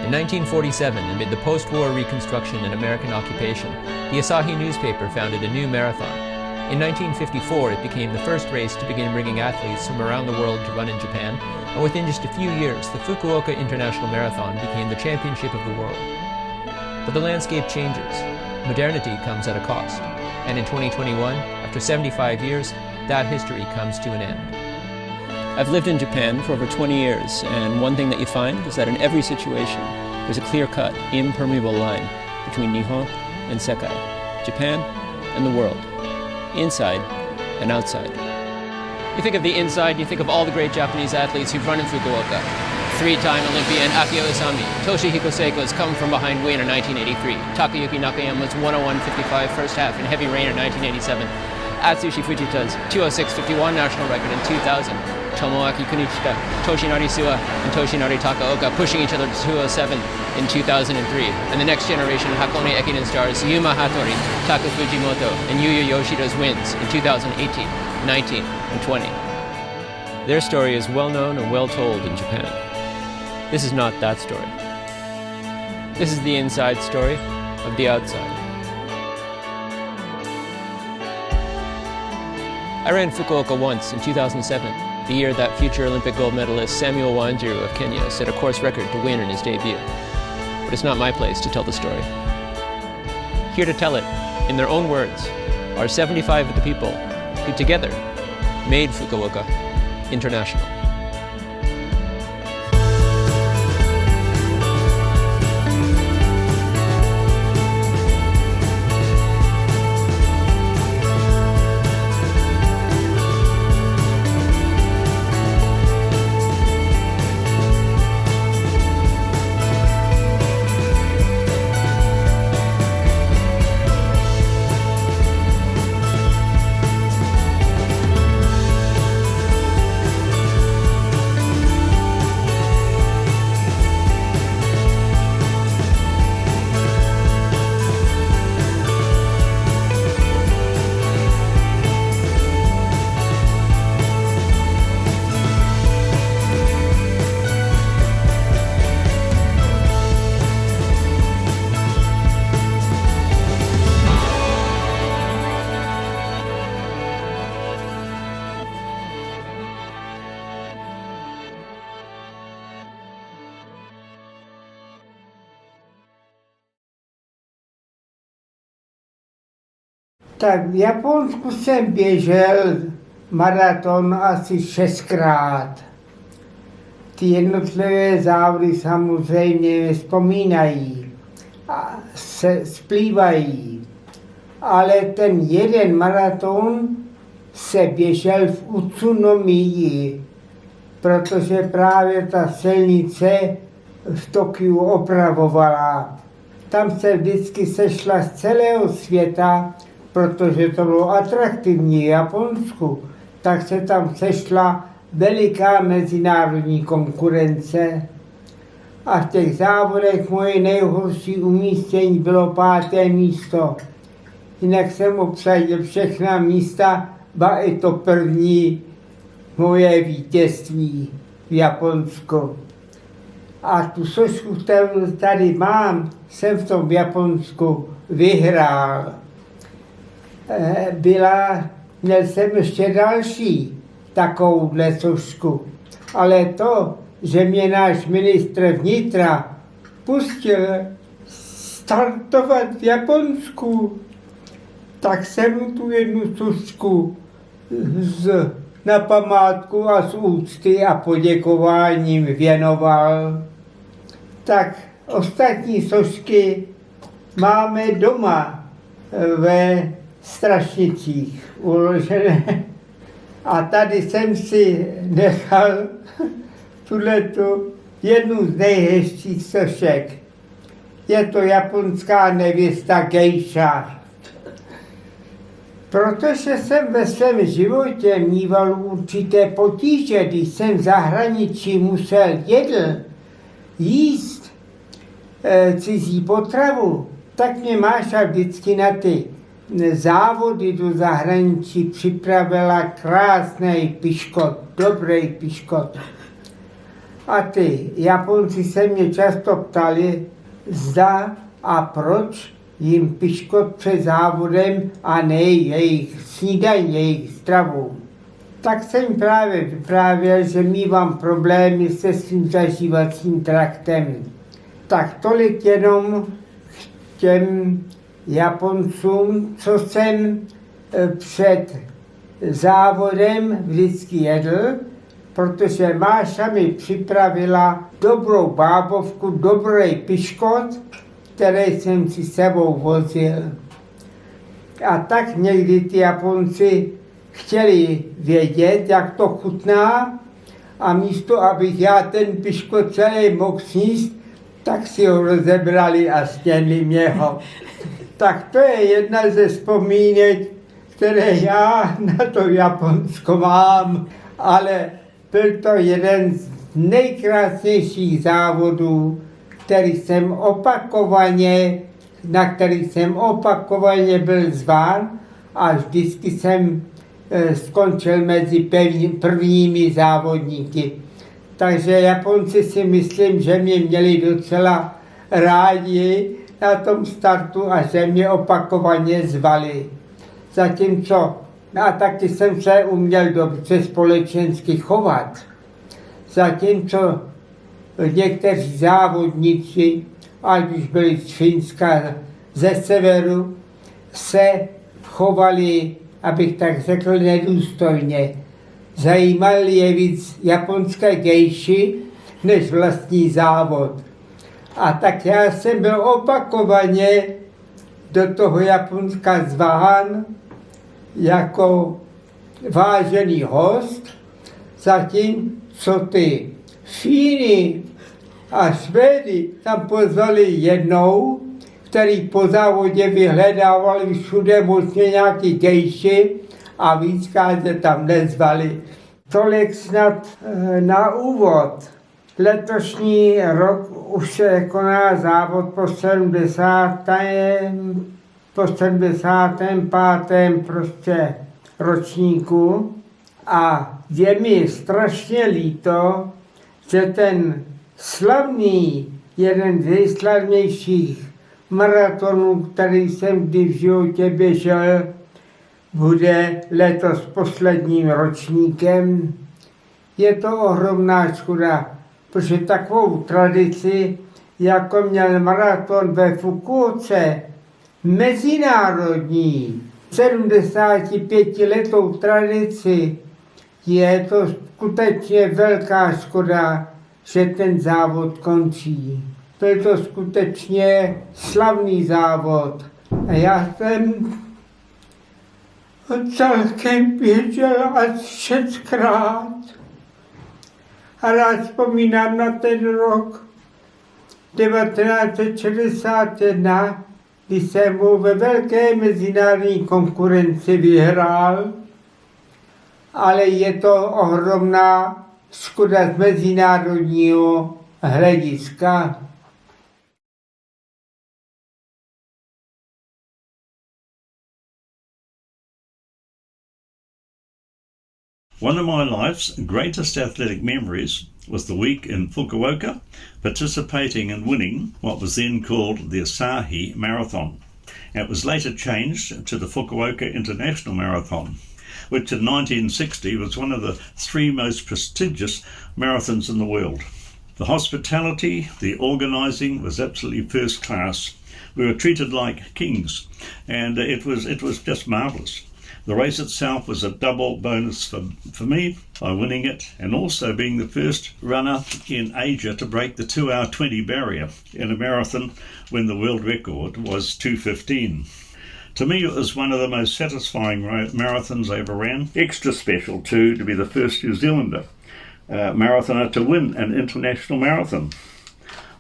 In 1947, amid the post-war reconstruction and American occupation, the Asahi newspaper founded a new marathon. In 1954, it became the first race to begin bringing athletes from around the world to run in Japan, and within just a few years, the Fukuoka International Marathon became the championship of the world. But the landscape changes. Modernity comes at a cost. And in 2021, after 75 years, that history comes to an end. I've lived in Japan for over 20 years, and one thing that you find is that in every situation, there's a clear-cut, impermeable line between Nihon and Sekai, Japan and the world, inside and outside. You think of the inside, you think of all the great Japanese athletes who've run in Fukuoka. Three-time Olympian Akio Isami, Toshihiko Seiko's come from behind winner 1983, Takayuki Nakayama's 101.55 first half in heavy rain in 1987, Atsushi Fujita's 206.51 national record in 2000, Tomoaki Kunichika, Toshinari Suwa, and Toshinari Takaoka pushing each other to 207 in 2003, and the next generation Hakone Ekiden stars Yuma Hattori, Taka Fujimoto, and Yuya Yoshida's wins in 2018, 19, and 20. Their story is well known and well told in Japan. This is not that story. This is the inside story of the outside. I ran Fukuoka once in 2007, the year that future Olympic gold medalist Samuel Wanjiru of Kenya set a course record to win in his debut. But it's not my place to tell the story. Here to tell it, in their own words, are 75 of the people who together made Fukuoka international. Tak v Japonsku jsem běžel maraton asi 6krát. Ty jednotlivé závody samozřejmě vzpomínají a se splývají. Ale ten jeden maraton se běžel v Utsunomií, protože právě ta silnice v Tokiu opravovala. Tam se vždycky sešla z celého světa, protože to bylo atraktivní v Japonsku, tak se tam sešla veliká mezinárodní konkurence. A v těch závodech moje nejhorší umístění bylo 5. místo. Jinak jsem obsadil všechna místa, ba i to první moje vítězství v Japonsku. A tu sošku, kterou tady mám, jsem v tom Japonsku vyhrál. Měl jsem ještě další takovouhle sošku, ale to, že mě náš ministr vnitra pustil startovat v Japonsku, tak jsem mu tu jednu sošku na památku a z úcty a poděkováním věnoval. Tak ostatní sošky máme doma ve Strašnicích uložené. A tady jsem si nechal tuhletu jednu z nejhezčích sošek. Je to japonská nevěsta gejša. Protože jsem ve svém životě míval určité potíže, když jsem v zahraničí musel jíst cizí potravu, tak mě Máša vždycky na ty závody do zahraničí připravila krásný piškot, dobrý piškot. A ty Japonci se mě často ptali, zda a proč jim piškot před závodem a ne jejich snídaní, jejich stravu. Tak jsem právě vyprávěl, že mívám problémy se svým zažívacím traktem. Tak tolik jenom k těm Japoncům, co jsem před závodem vždycky jedl, protože Máša mi připravila dobrou bábovku, dobrý piškot, který jsem si sebou vozil. A tak někdy ty Japonci chtěli vědět, jak to chutná, a místo, abych já ten piškot celý mohl sníst, tak si ho rozebrali a snědli mě ho. Tak to je jedna ze vzpomínek, které já na to Japonsko mám, ale byl to jeden z nejkrásnějších závodů, na který jsem opakovaně byl zván, a vždycky jsem skončil mezi prvními závodníky. Takže Japonci si myslím, že mě měli docela rádi na tom startu a že mě opakovaně zvali. Zatímco, a taky jsem se uměl dobře společensky chovat. Zatímco někteří závodníci, ať už byli z Finska, ze severu, se chovali, abych tak řekl, nedůstojně. Zajímali je víc japonské gejši než vlastní závod. A tak já jsem byl opakovaně do toho Japonska zván jako vážený host, zatímco ty Fíny a Švédy tam pozvali jednou, který po závodě vyhledávali všude možně nějaký gejši a víckrát se tam nezvali. Tolik snad na úvod. Letošní rok už se koná závod po 75. prostě ročníku a je mi strašně líto, že ten slavný, jeden z nejslavnějších maratonů, který jsem kdy v životě běžel, bude letos posledním ročníkem. Je to ohromná škoda, protože takovou tradici, jako měl maraton ve Fukuoce, mezinárodní, 75letou tradici, je to skutečně velká škoda, že ten závod končí. Byl to skutečně slavný závod. A já jsem celkem běžel až 6krát. A rád vzpomínám na ten rok 1961, kdy jsem ho ve velké mezinárodní konkurenci vyhrál, ale je to ohromná škoda z mezinárodního hlediska. One of my life's greatest athletic memories was the week in Fukuoka, participating and winning what was then called the Asahi Marathon. It was later changed to the Fukuoka International Marathon, which in 1960 was one of the 3 most prestigious marathons in the world. The hospitality, the organising was absolutely first class. We were treated like kings, and it was just marvellous. The race itself was a double bonus for me by winning it, and also being the first runner in Asia to break the 2:20 barrier in a marathon when the world record was 2:15. To me, it was one of the most satisfying marathons I ever ran. Extra special too to be the first New Zealander marathoner to win an international marathon.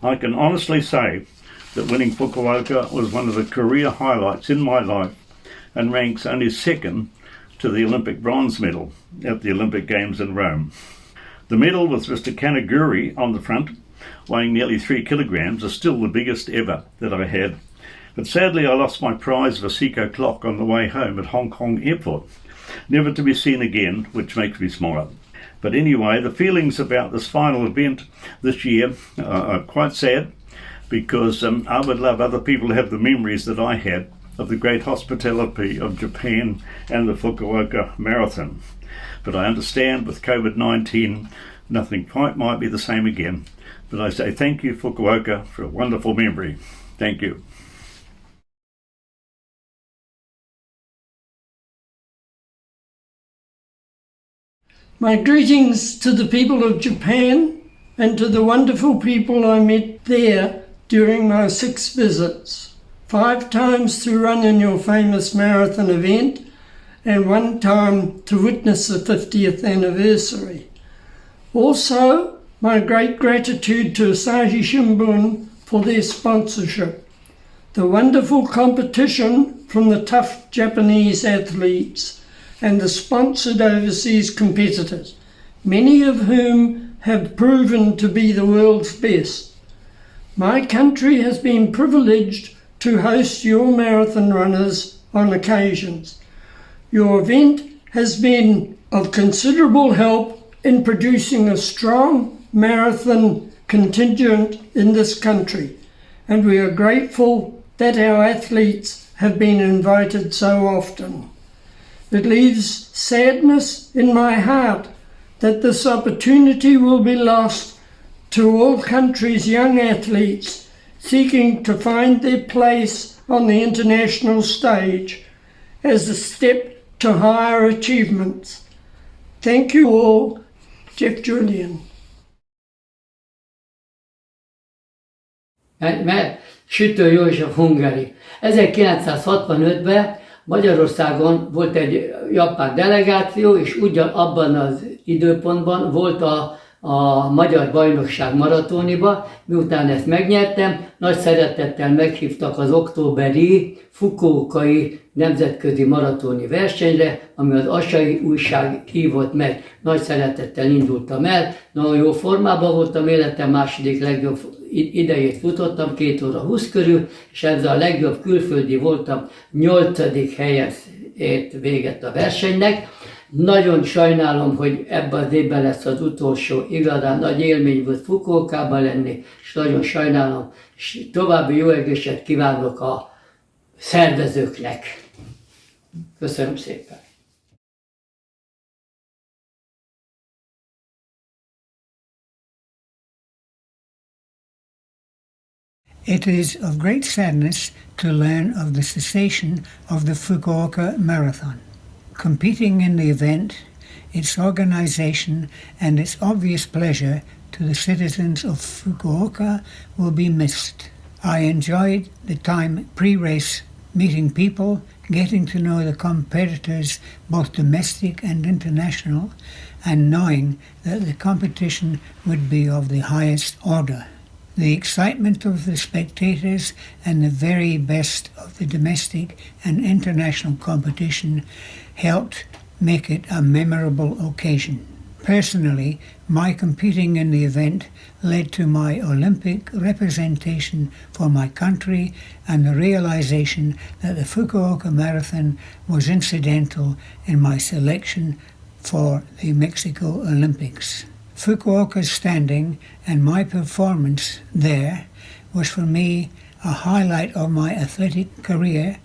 I can honestly say that winning Fukuoka was one of the career highlights in my life, and ranks only second to the Olympic bronze medal at the Olympic Games in Rome. The medal with Mr. Kanaguri on the front, weighing nearly 3 kilograms, is still the biggest ever that I had. But sadly I lost my prize of a Seiko clock on the way home at Hong Kong Airport, never to be seen again, which makes me smile. But anyway, the feelings about this final event this year are quite sad, because I would love other people to have the memories that I had of the great hospitality of Japan and the Fukuoka Marathon. But I understand with COVID-19, nothing quite might be the same again. But I say thank you, Fukuoka, for a wonderful memory. Thank you. My greetings to the people of Japan and to the wonderful people I met there during my 6 visits. 5 times to run in your famous marathon event and 1 time to witness the 50th anniversary. Also, my great gratitude to Asahi Shimbun for their sponsorship. The wonderful competition from the tough Japanese athletes and the sponsored overseas competitors, many of whom have proven to be the world's best. My country has been privileged to host your marathon runners on occasions. Your event has been of considerable help in producing a strong marathon contingent in this country, and we are grateful that our athletes have been invited so often. It leaves sadness in my heart that this opportunity will be lost to all countries' young athletes seeking to find their place on the international stage as a step to higher achievements. Thank you all. Jeff Julian. Mert Sütő József Hungary. 1965-ben Magyarországon volt egy japán delegáció, és ugyanabban az időpontban volt a Magyar Bajnokság maratoniba. Miután ezt megnyertem, nagy szeretettel meghívtak az októberi Fukuokai nemzetközi maratoni versenyre, ami az Asahi újság hívott meg. Nagy szeretettel indultam el, nagyon jó formában voltam, életem második legjobb idejét futottam, 2 óra 20 körül, és ezzel a legjobb külföldi voltam, 8. helyen ért véget a versenynek. Nagyon sajnálom, hogy ebben az évben lesz az utolsó, igazán nagy élmény volt Fukuokában lenni, és nagyon sajnálom, és további jó egészséget kívánok a szervezőknek. Köszönöm szépen! It is of great sadness to learn of the cessation of the Fukuoka Marathon. Competing in the event, its organization and its obvious pleasure to the citizens of Fukuoka will be missed. I enjoyed the time pre-race meeting people, getting to know the competitors both domestic and international, and knowing that the competition would be of the highest order. The excitement of the spectators and the very best of the domestic and international competition helped make it a memorable occasion. Personally, my competing in the event led to my Olympic representation for my country and the realization that the Fukuoka Marathon was incidental in my selection for the Mexico Olympics. Fukuoka's standing and my performance there was for me a highlight of my athletic career,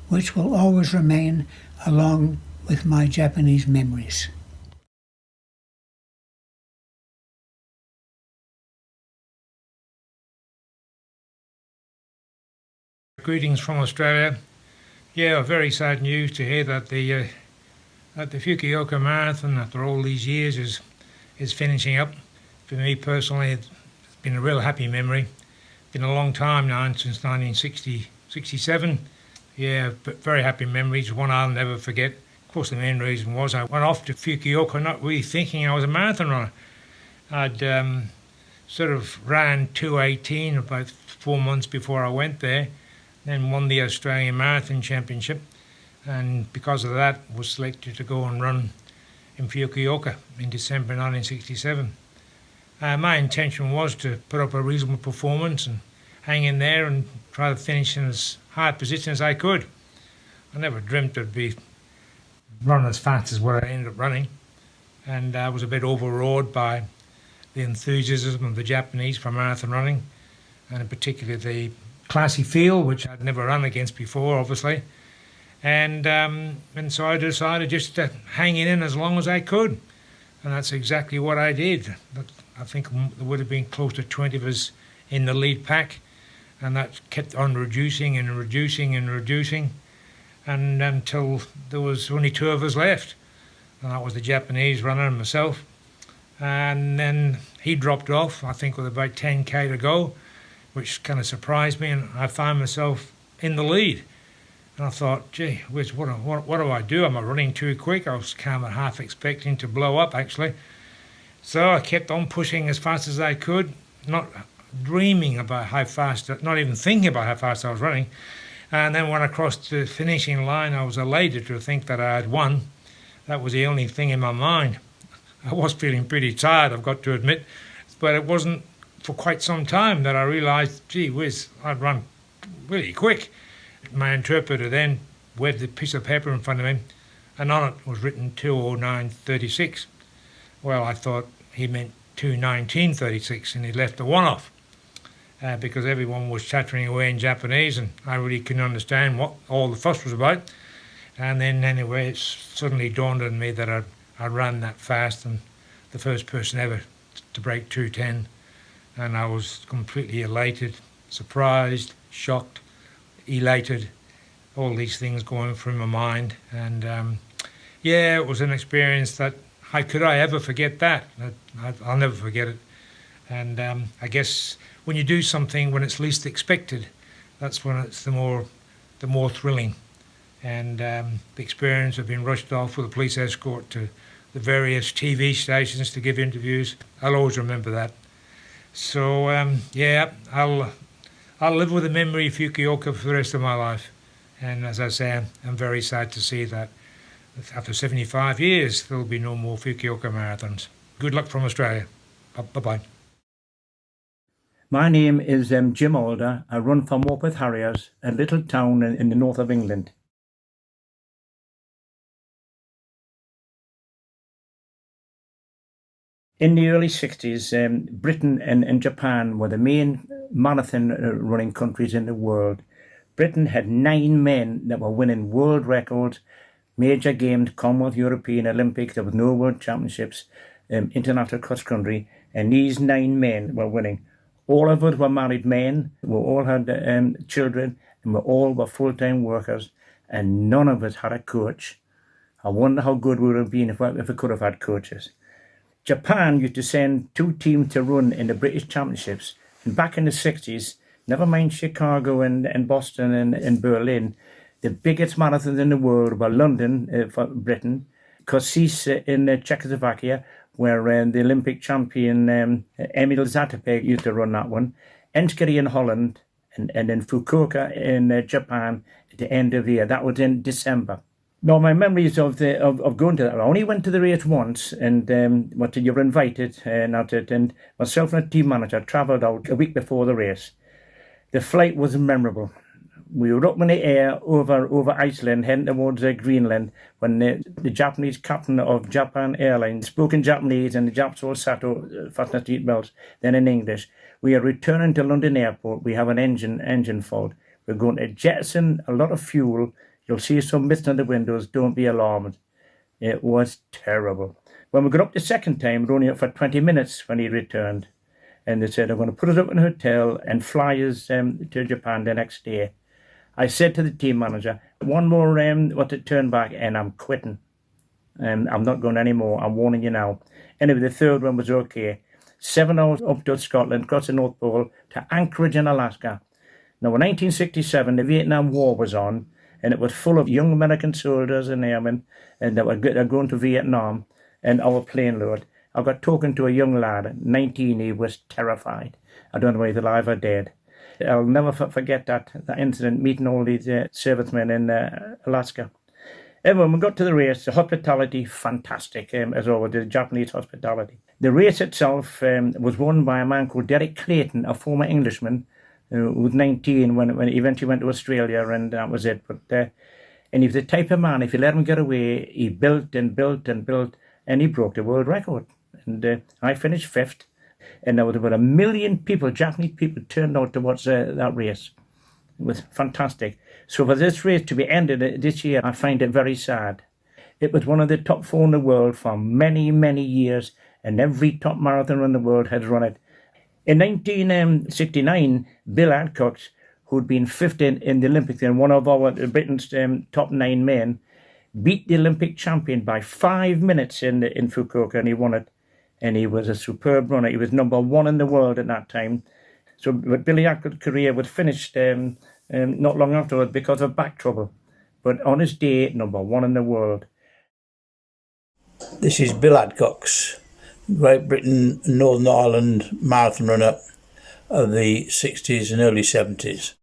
which will always remain along with my Japanese memories. Greetings from Australia. Yeah, very sad news to hear that the Fukuoka Marathon, after all these years, is finishing up. For me personally, it's been a real happy memory. It's been a long time now, since 1967. Yeah, but very happy memories, one I'll never forget. Of course, the main reason was I went off to Fukuoka not really thinking I was a marathon runner. I'd sort of ran 2:18 about 4 months before I went there, then won the Australian Marathon Championship, and because of that was selected to go and run in Fukuoka in December 1967. My intention was to put up a reasonable performance and hang in there and try to finish in as high a position as I could. I never dreamt I'd be run as fast as what I ended up running. and I was a bit overawed by the enthusiasm of the Japanese for marathon running, and in particular the classy field, which I'd never run against before, obviously. And so I decided just to hang in as long as I could, and that's exactly what I did. I think there would have been close to 20 of us in the lead pack, and that kept on reducing and reducing and reducing, and until there was only 2 of us left, and that was the Japanese runner and myself. And then he dropped off, I think with about 10k to go, which kind of surprised me, and I found myself in the lead. And I thought, gee whiz, what do I do? Am I running too quick? I was kind of half expecting to blow up, actually. So I kept on pushing as fast as I could, not dreaming about how fast, not even thinking about how fast I was running. And then when I crossed the finishing line, I was elated to think that I had won. That was the only thing in my mind. I was feeling pretty tired, I've got to admit, but it wasn't for quite some time that I realised, gee whiz, I'd run really quick. My interpreter then waved a piece of paper in front of him, and on it was written 2:09:36. Well, I thought he meant 2:19:36, and he left the 1 off, because everyone was chattering away in Japanese, and I really couldn't understand what all the fuss was about. And then anyway, it suddenly dawned on me that I ran that fast, and the first person ever to break 2:10, and I was completely elated, surprised, shocked, elated, all these things going through my mind. And yeah, it was an experience that, how could I ever forget that? I'll never forget it. And I guess when you do something when it's least expected, that's when it's the more thrilling. And the experience of being rushed off with a police escort to the various TV stations to give interviews, I'll always remember that. So yeah, I'll live with the memory of Fukuoka for the rest of my life. And as I say, I'm very sad to see that after 75 years, there'll be no more Fukuoka marathons. Good luck from Australia. Bye-bye. My name is Jim Alder. I run for Morpeth Harriers, a little town in the north of England. In the early 60s, Britain and Japan were the main marathon running countries in the world. Britain had 9 men that were winning world records, major games, Commonwealth, European, Olympic. There was no world championships, international cross country, and these 9 men were winning. All of us were married men, we all had children, and we all were full-time workers, and none of us had a coach. I wonder how good we would have been if we could have had coaches. Japan used to send 2 teams to run in the British Championships, and back in the 60s, never mind Chicago and Boston and Berlin, the biggest marathons in the world were London for Britain, Kosice in Czechoslovakia, where the Olympic champion Emil Zatopek used to run that one, Enschede in Holland, and then Fukuoka in Japan at the end of the year. That was in December. Now, my memories of going to that, I only went to the race once, and you were invited, and myself and a team manager travelled out a week before the race. The flight was memorable. We were up in the air over Iceland, heading towards Greenland, when the Japanese captain of Japan Airlines spoke in Japanese, and the Japs all sat fastened their seatbelts, then in English. We are returning to London Airport. We have an engine fault. We're going to jettison a lot of fuel. You'll see some mist on the windows. Don't be alarmed. It was terrible. When we got up the second time, we were only up for 20 minutes when he returned. And they said, I'm going to put us up in a hotel and fly us to Japan the next day. I said to the team manager, one more turn back and I'm quitting. I'm not going anymore. I'm warning you now. Anyway, the third one was okay. 7 hours up to Scotland, across the North Pole, to Anchorage in Alaska. Now, in 1967, the Vietnam War was on, and it was full of young American soldiers and airmen, and that were going to Vietnam, and our plane load. I got talking to a young lad, 19, he was terrified. I don't know whether he's alive or dead. I'll never forget that incident, meeting all these servicemen in Alaska. Anyway, when we got to the race, the hospitality, fantastic, as always, the Japanese hospitality. The race itself was won by a man called Derek Clayton, a former Englishman, who was 19 when he eventually went to Australia, and that was it. But and he was the type of man, if you let him get away, he built and built and built and he broke the world record. And I finished 5th, and there was about 1 million people, Japanese people, turned out to watch that race. It was fantastic. So for this race to be ended this year, I find it very sad. It was one of the top 4 in the world for many, many years, and every top marathon in the world had run it. In 1969, Bill Adcock, who'd been 5th in the Olympics and one of our Britain's top 9 men, beat the Olympic champion by 5 minutes in Fukuoka, and he won it. And he was a superb runner. He was number 1 in the world at that time. So Billy Adcock's career was finished not long afterwards because of back trouble. But on his day, number 1 in the world. This is Bill Adcock's Great Britain Northern Ireland marathon runner of the 60s and early 70s.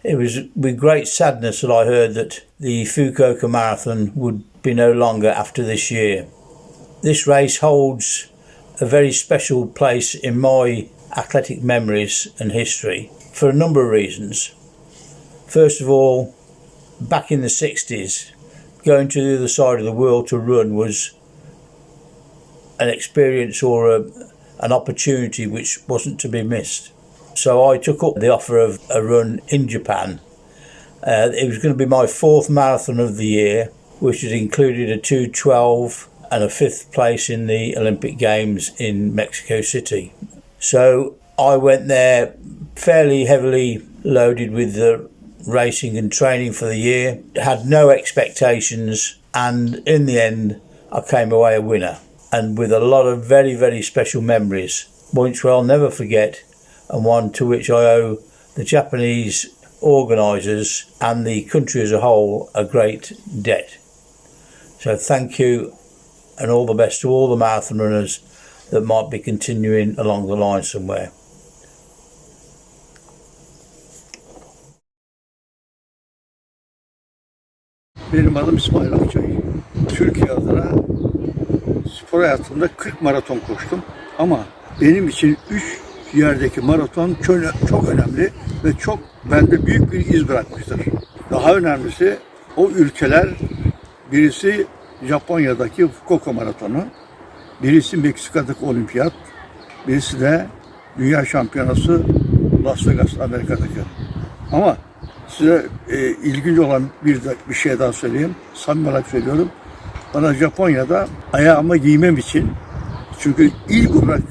It was with great sadness that I heard that the Fukuoka Marathon would be no longer after this year. This race holds a very special place in my athletic memories and history for a number of reasons. First of all, back in the 60s, going to the other side of the world to run was an experience or an opportunity which wasn't to be missed. So I took up the offer of a run in Japan. It was going to be my 4th marathon of the year, which had included a 2:12 and a 5th place in the Olympic Games in Mexico City. So I went there fairly heavily loaded with the racing and training for the year, had no expectations, and in the end I came away a winner, and with a lot of very, very special memories, which I'll never forget, and one to which I owe the Japanese organisers and the country as a whole a great debt. So thank you, and all the best to all the marathon runners that might be continuing along the line somewhere. Benim adım İsmail Akçay. Türkiye adına spor hayatımda 40 maraton koştum. Ama benim için 3 yerdeki maraton çok önemli ve çok bende büyük bir iz bırakmıştır. Daha önemlisi o ülkeler, birisi Japonya'daki Fukuoka maratonu, birisi Meksika'daki olimpiyat, birisi de dünya şampiyonası Las Vegas Amerika'daki. Ama size ilginç olan bir şey daha söyleyeyim. Samimi olarak söylüyorum. Bana Japonya'da ayağıma giymem için, çünkü ilk olarak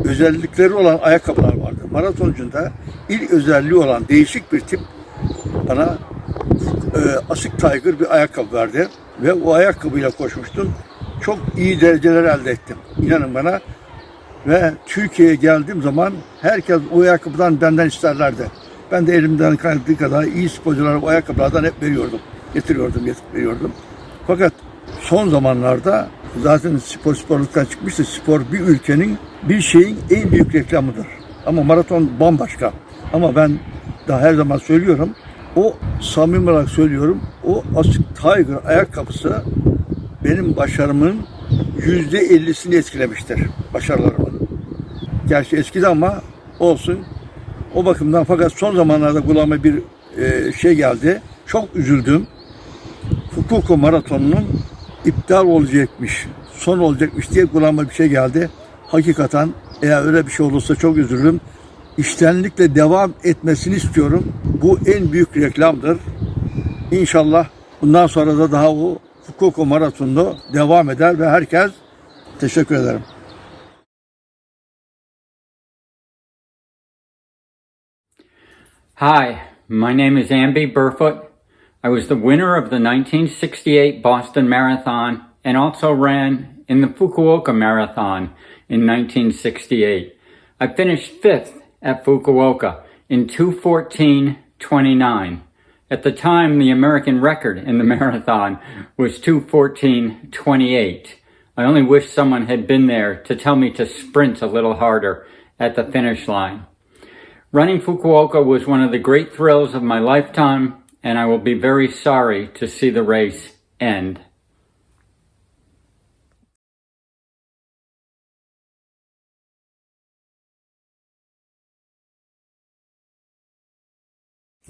özellikleri olan ayakkabılar vardı. Maratoncunda ilk özelliği olan değişik bir tip bana Asic Tiger bir ayakkabı verdi. Ve o ayakkabıyla koşmuştum. Çok iyi dereceler elde ettim. İnanın bana. Ve Türkiye'ye geldiğim zaman herkes o ayakkabıdan benden isterlerdi. Ben de elimden geldiği kadar iyi sporculara o ayakkabılardan hep veriyordum. Getiriyordum. Fakat son zamanlarda zaten sporluktan çıkmıştı. Spor bir ülkenin, bir şeyin en büyük reklamıdır. Ama maraton bambaşka. Ama ben daha her zaman söylüyorum. O samimi olarak söylüyorum. O Asic Tiger ayakkabısı benim başarımın %50'sini etkilemiştir. Başarılarımın. Gerçi eskidi ama olsun. O bakımdan, fakat son zamanlarda kulağıma bir şey geldi. Çok üzüldüm. Fukuoka maratonunun iptal olacakmış, son olacakmış diye kulağıma bir şey geldi. Hakikaten eğer öyle bir şey olursa çok üzülürüm. İştenlikle devam etmesini istiyorum. Bu en büyük reklamdır. İnşallah bundan sonra da daha o Fukuoka maratonunda devam eder ve herkes teşekkür ederim. Hi, my name is Amby Burfoot. I was the winner of the 1968 Boston Marathon and also ran in the Fukuoka Marathon in 1968. I finished 5th at Fukuoka in 2:14:29. At the time, the American record in the marathon was 2:14:28. I only wish someone had been there to tell me to sprint a little harder at the finish line. Running Fukuoka was one of the great thrills of my lifetime, and I will be very sorry to see the race end.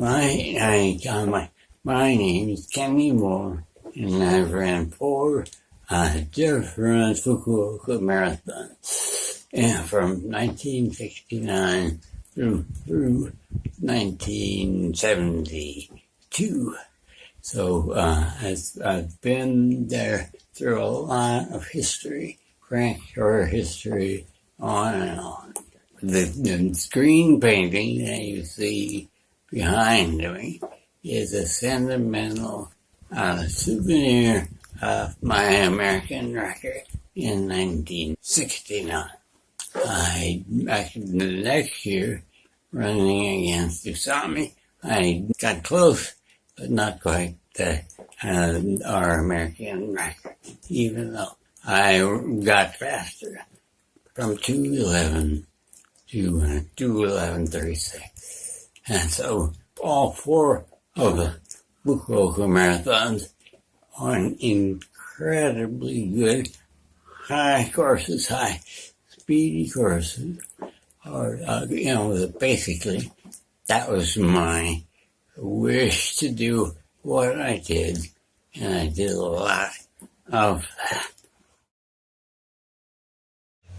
My name is Kenny Moore, and I've ran 4 different Fukuoka marathons from 1969 through 1972. So I've been there through a lot of history, crack shore history, on and on. The screen painting that you see behind me is a sentimental souvenir of my American record in 1969. The next year, running against Usami, I got close, but not quite our American record, even though I got faster from 2:11 to 2:11:36. And so all 4 of the Fukuoka marathons are incredibly good high courses, high speedy courses. Or, basically, that was my wish to do what I did, and I did a lot of that.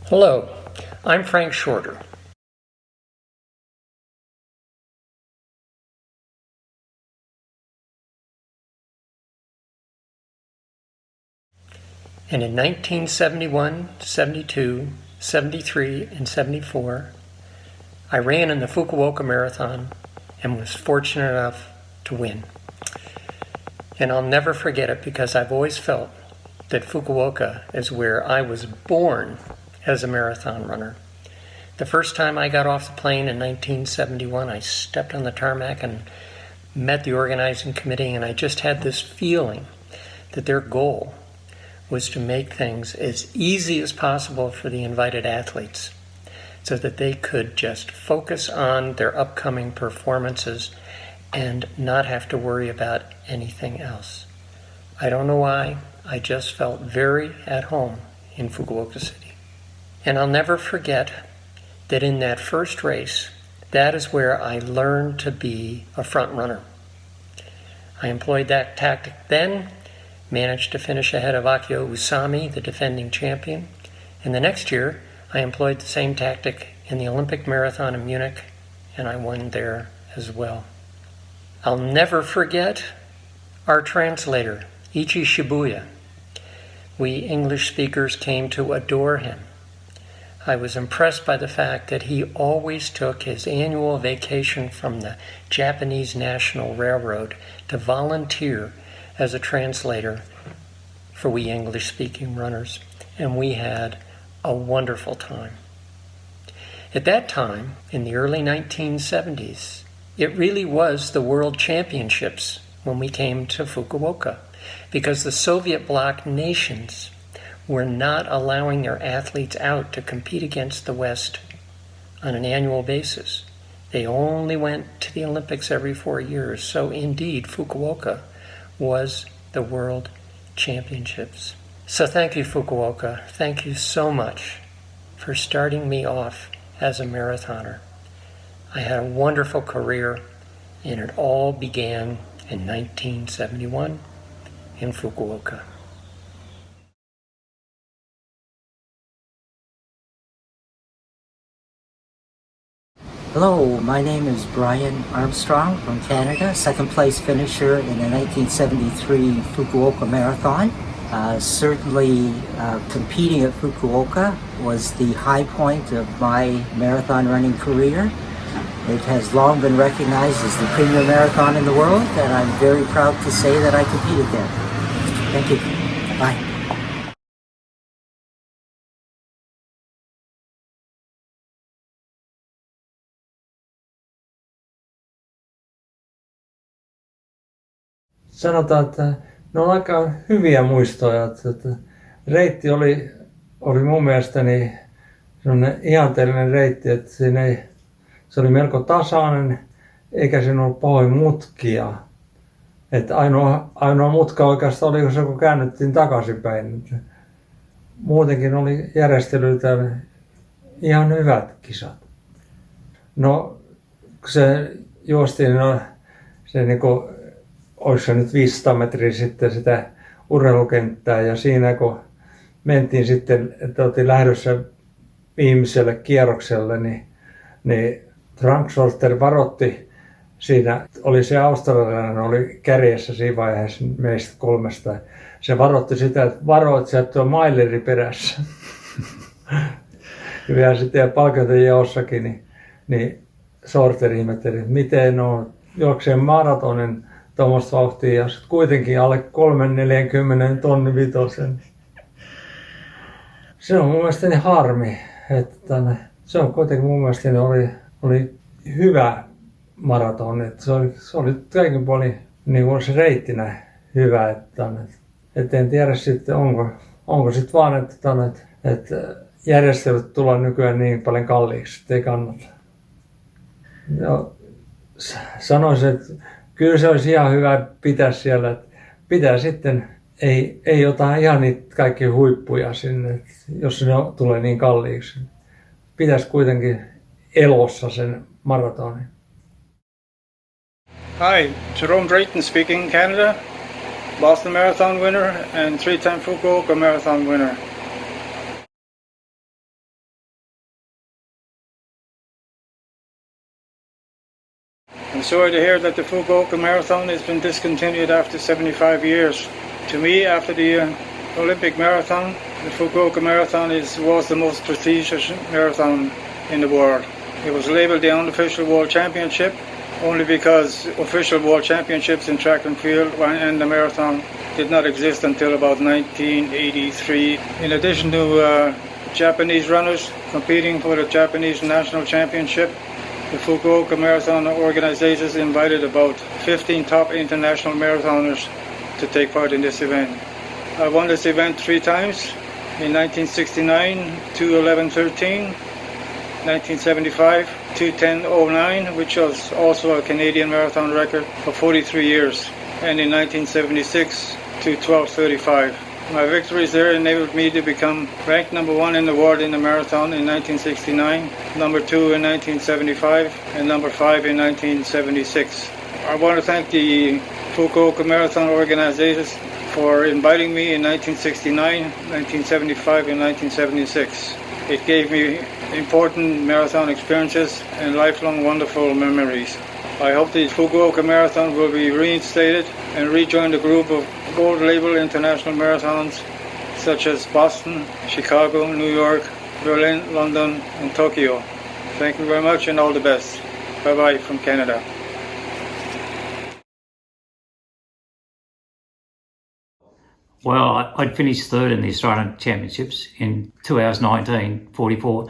Hello, I'm Frank Shorter. And in 1971, 72, 73, and 74, I ran in the Fukuoka Marathon and was fortunate enough to win. And I'll never forget it because I've always felt that Fukuoka is where I was born as a marathon runner. The first time I got off the plane in 1971, I stepped on the tarmac and met the organizing committee, and I just had this feeling that their goal was to make things as easy as possible for the invited athletes so that they could just focus on their upcoming performances and not have to worry about anything else. I don't know why, I just felt very at home in Fukuoka City. And I'll never forget that in that first race, that is where I learned to be a front runner. I employed that tactic then, managed to finish ahead of Akio Usami, the defending champion, and the next year I employed the same tactic in the Olympic Marathon in Munich, and I won there as well. I'll never forget our translator, Ichi Shibuya. We English speakers came to adore him. I was impressed by the fact that he always took his annual vacation from the Japanese National Railroad to volunteer as a translator for we English-speaking runners, and we had a wonderful time. At that time, in the early 1970s, it really was the World Championships when we came to Fukuoka, because the Soviet bloc nations were not allowing their athletes out to compete against the West on an annual basis. They only went to the Olympics every 4 years, so indeed Fukuoka was the World Championships. So thank you, Fukuoka. Thank you so much for starting me off as a marathoner. I had a wonderful career, and it all began in 1971 in Fukuoka. Hello, my name is Brian Armstrong from Canada, second place finisher in the 1973 Fukuoka Marathon. Certainly competing at Fukuoka was the high point of my marathon running career. It has long been recognized as the premier marathon in the world, and I'm very proud to say that I competed there. Thank you. Bye. Sanotaan, että ne on aika hyviä muistoja. Että reitti oli mun mielestäni sellainen ihanteellinen reitti, että se oli melko tasainen, eikä siinä ollut pahoin mutkia. Että ainoa mutka oikeastaan oli, kun käännyttiin takaisinpäin. Muutenkin oli järjestelyltään ihan hyvät kisat. No, kun se juostiin se niinku, olisi se nyt 500 metriä sitten sitä urheilukenttää ja siinä kun mentiin sitten, että oltiin lähdössä viimeiselle kierrokselle, niin Frank Solter varoitti, siinä oli se australialainen, oli kärjessä siinä vaiheessa meistä kolmesta. Se varoitti sitä, että varoit, sieltä on maileri perässä. Ja vielä sitten palkintojaossakin, niin Solter ihmetteli, että miten on juoksee maratonin tuommoista vauhtia ja sitten kuitenkin alle 340 tonni vitosen. Se on mun mielestäni harmi, että se on kuitenkin mun mielestäni oli hyvä maraton. Että se oli kaikin puolin niin kuin se reittinä hyvä. Että en tiedä sitten onko sitten vaan, että järjestelyt tulee nykyään niin paljon kalliiksi, että ei kannata. Ja sanoisin, että kyllä se olisi ihan hyvä pitää siellä, että pitää sitten, ei ota ihan niitä kaikki huippuja sinne, jos ne tulee niin kalliiksi. Pitäisi kuitenkin elossa sen maratonin. Hi, Jerome Drayton speaking, Canada. Boston Marathon winner and 3-time Fukuoka Marathon winner. I'm sorry to hear that the Fukuoka Marathon has been discontinued after 75 years. To me, after the Olympic Marathon, the Fukuoka Marathon was the most prestigious marathon in the world. It was labeled the unofficial World Championship only because official World Championships in track and field and the marathon did not exist until about 1983. In addition to Japanese runners competing for the Japanese National Championship, the Fukuoka Marathon organizers invited about 15 top international marathoners to take part in this event. I won this event 3 times, in 1969, 2:11:13, 1975, 2:10:09, which was also a Canadian marathon record for 43 years, and in 1976, 2:12:35. My victories there enabled me to become ranked number 1 in the world in the marathon in 1969, number 2 in 1975, and number 5 in 1976. I want to thank the Fukuoka Marathon organizers for inviting me in 1969, 1975, and 1976. It gave me important marathon experiences and lifelong wonderful memories. I hope the Fukuoka Marathon will be reinstated and rejoin the group of gold label international marathons such as Boston, Chicago, New York, Berlin, London, and Tokyo. Thank you very much and all the best. Bye-bye from Canada. Well, I'd finished third in the Australian Championships in 2 hours 19:44,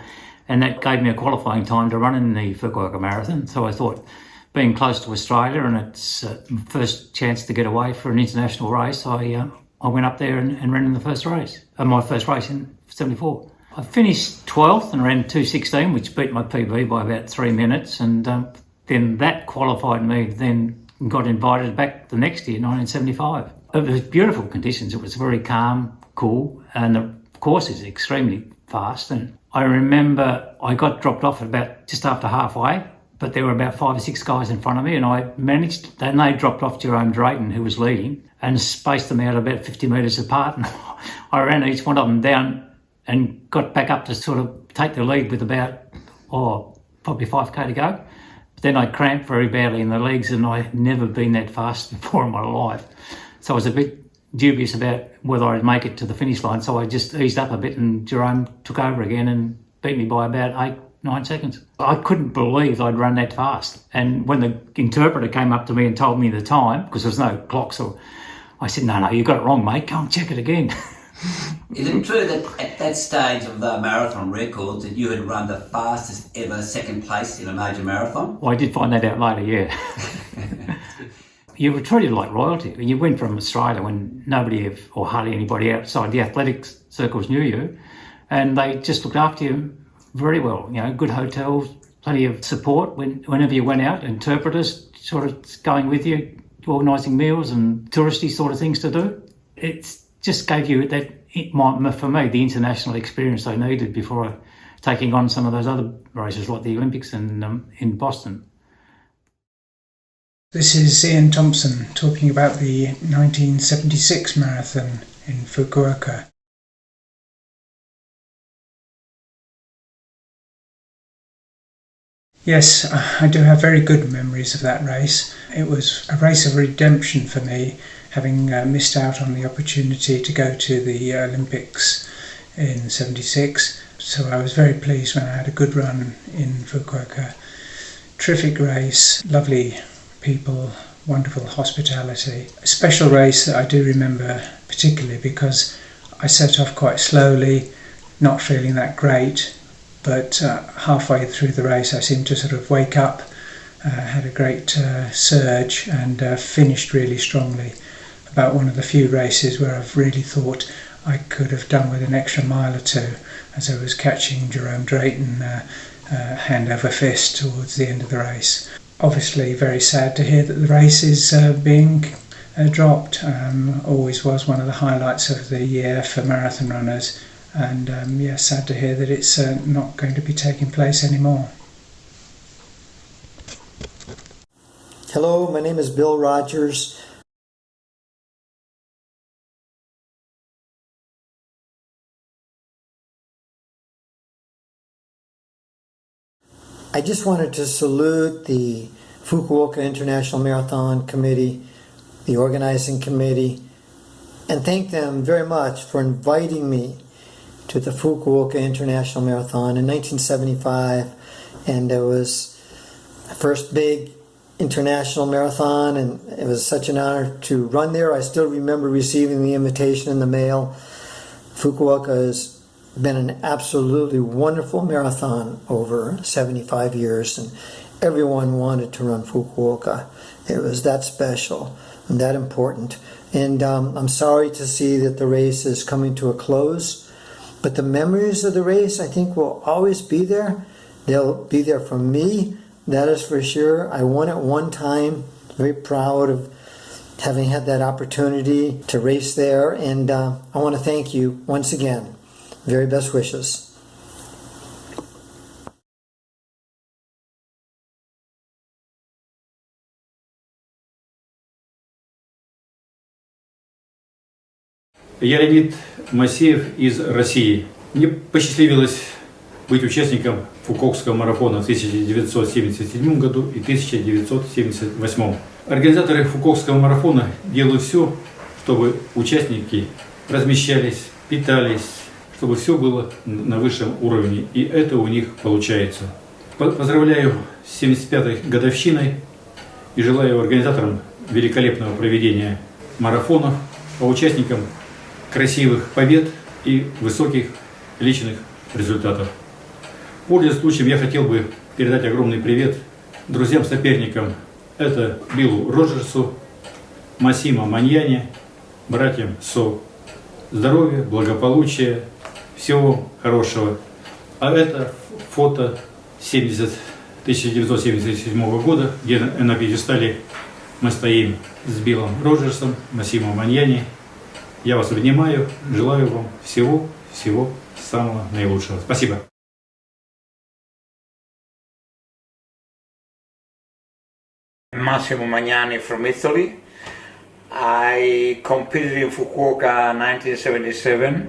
and that gave me a qualifying time to run in the Fukuoka Marathon. So I thought, being close to Australia and it's first chance to get away for an international race, I went up there and ran in the first race, my first race in 74. I finished 12th and ran 2:16, which beat my PB by about 3 minutes, and then that qualified me, then got invited back the next year, 1975. It was beautiful conditions. It was very calm, cool, and the course is extremely fast. And I remember I got dropped off at about just after halfway, but there were about 5 or 6 guys in front of me, and I managed, and they dropped off Jerome Drayton, who was leading, and spaced them out about 50 metres apart. And I ran each one of them down and got back up to sort of take the lead with about, probably 5k to go. But then I cramped very badly in the legs, and I'd never been that fast before in my life. So I was a bit dubious about whether I'd make it to the finish line, so I just eased up a bit and Jerome took over again and beat me by about 8-9 seconds. I couldn't believe I'd run that fast. And when the interpreter came up to me and told me the time, because there was no clock, so I said, no, you got it wrong, mate, go and check it again. Is it true that at that stage of the marathon records that you had run the fastest ever second place in a major marathon? Well, I did find that out later, yeah. You were treated like royalty. You went from Australia when nobody or hardly anybody outside the athletics circles knew you, and they just looked after you very well. You know, good hotels, plenty of support whenever you went out, interpreters sort of going with you, organising meals and touristy sort of things to do. It just gave you that, for me, the international experience I needed before taking on some of those other races like the Olympics in Boston. This is Ian Thompson talking about the 1976 marathon in Fukuoka. Yes, I do have very good memories of that race. It was a race of redemption for me, having missed out on the opportunity to go to the Olympics in '76. So I was very pleased when I had a good run in Fukuoka. Terrific race, lovely people, wonderful hospitality. A special race that I do remember particularly because I set off quite slowly, not feeling that great, but halfway through the race I seemed to sort of wake up, had a great surge and finished really strongly. About one of the few races where I've really thought I could have done with an extra mile or two as I was catching Jerome Drayton hand over fist towards the end of the race. Obviously very sad to hear that the race is being dropped. Always was one of the highlights of the year for marathon runners, and sad to hear that it's not going to be taking place anymore. Hello, my name is Bill Rogers. I just wanted to salute the Fukuoka International Marathon Committee, the organizing committee, and thank them very much for inviting me to the Fukuoka International Marathon in 1975. And it was the first big international marathon, and it was such an honor to run there. I still remember receiving the invitation in the mail. Fukuoka has been an absolutely wonderful marathon over 75 years, and everyone wanted to run Fukuoka. It was that special and that important. And I'm sorry to see that the race is coming to a close, but the memories of the race I think will always be there. They'll be there for me, that is for sure. I won it one time, very proud of having had that opportunity to race there, and I want to thank you once again. Very best wishes. Я Леонид Масеев из России. Мне посчастливилось быть участником Фукуокского марафона в 1977 году и 1978. Организаторы Фукуокского марафона делают все, чтобы участники размещались, питались, чтобы все было на высшем уровне, и это у них получается. Поздравляю с 75-й годовщиной и желаю организаторам великолепного проведения марафонов, а участникам красивых побед и высоких личных результатов. Пользуясь случаем, я хотел бы передать огромный привет друзьям-соперникам. Это Биллу Роджерсу, Массимо Маньяне, братьям Со. Здоровья, благополучия, всего хорошего. А это фото 1977 года, где на пьедестале мы стоим с Биллом Роджерсом, Массимо Маньяне. Я вас обнимаю, желаю вам всего самого наилучшего. Спасибо. Massimo Magnani from Italy. I competed in Fukuoka 1977.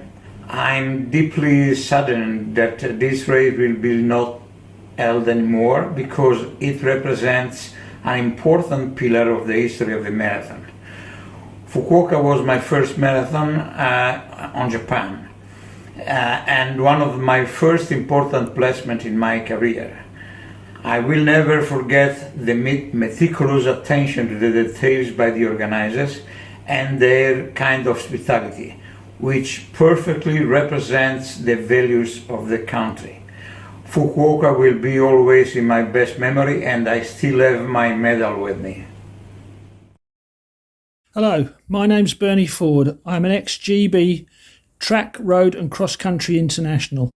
I'm deeply saddened that this race will be not held anymore because it represents an important pillar of the history of the marathon. Fukuoka was my first marathon on Japan and one of my first important placements in my career. I will never forget the meticulous attention to the details by the organizers and their kind of hospitality, which perfectly represents the values of the country. Fukuoka will be always in my best memory, and I still have my medal with me. Hello, my name's Bernie Ford. I'm an ex-GB track, road and cross-country international.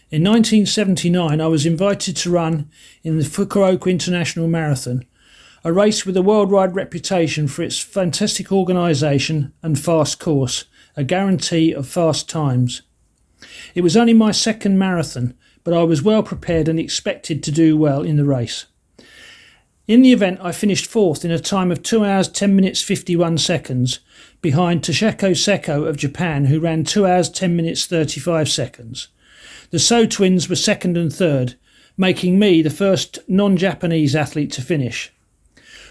In 1979, I was invited to run in the Fukuoka International Marathon. a race with a worldwide reputation for its fantastic organisation and fast course, a guarantee of fast times. It was only my second marathon, but I was well prepared and expected to do well in the race. In the event, I finished fourth in a time of 2 hours 10 minutes 51 seconds, behind Toshiko Seko of Japan, who ran 2 hours 10 minutes 35 seconds. The So twins were second and third, making me the first non-Japanese athlete to finish.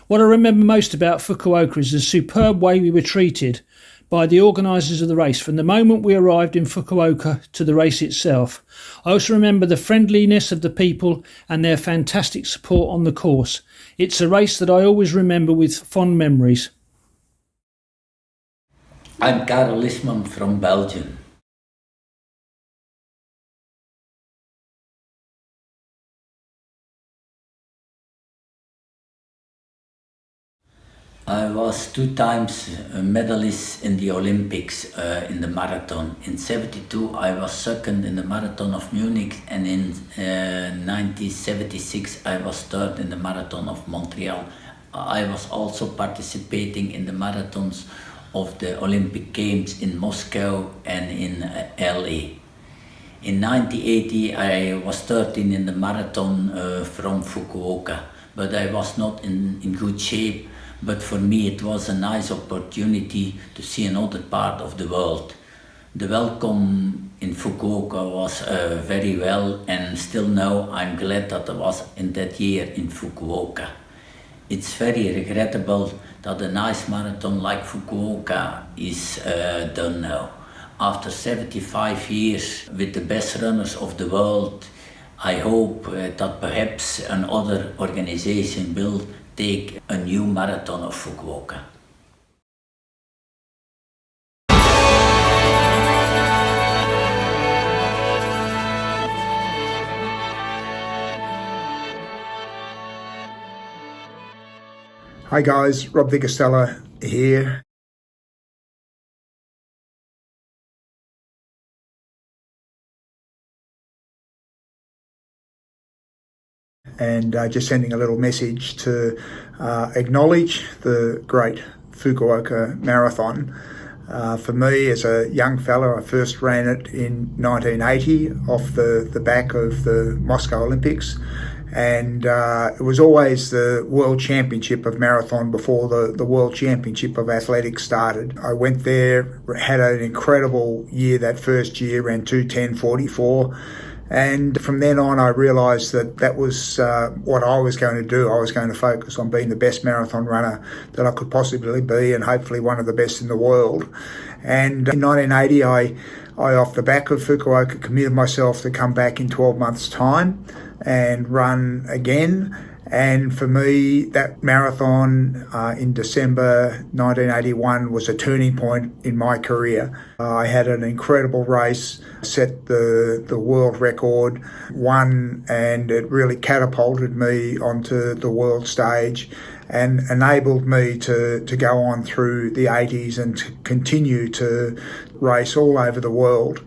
What I remember most about Fukuoka is the superb way we were treated by the organisers of the race from the moment we arrived in Fukuoka to the race itself. I also remember the friendliness of the people and their fantastic support on the course. It's a race that I always remember with fond memories. I'm Karel Lisman from Belgium. I was 2 times a medalist in the Olympics in the marathon. In 1972 I was second in the marathon of Munich, and in 1976 I was third in the marathon of Montreal. I was also participating in the marathons of the Olympic Games in Moscow and in LA. In 1980 I was 13 in the marathon from Fukuoka, but I was not in good shape. But for me it was a nice opportunity to see another part of the world. The welcome in Fukuoka was very well, and still now I'm glad that I was in that year in Fukuoka. It's very regrettable that a nice marathon like Fukuoka is done now. After 75 years with the best runners of the world, I hope that perhaps another organization will take a new marathon of Fukuoka. Hi guys, Rob Vigastella here. And just sending a little message to acknowledge the great Fukuoka Marathon. For me, as a young fella, I first ran it in 1980 off the back of the Moscow Olympics, and it was always the World Championship of Marathon before the World Championship of Athletics started. I went there, had an incredible year that first year, ran 2:10:44. And from then on, I realised that was what I was going to do. I was going to focus on being the best marathon runner that I could possibly be, and hopefully one of the best in the world. And in 1980, I off the back of Fukuoka, committed myself to come back in 12 months' time and run again. And for me, that marathon in December 1981 was a turning point in my career. I had an incredible race, set the world record, won, and it really catapulted me onto the world stage and enabled me to go on through the 80s and to continue to race all over the world.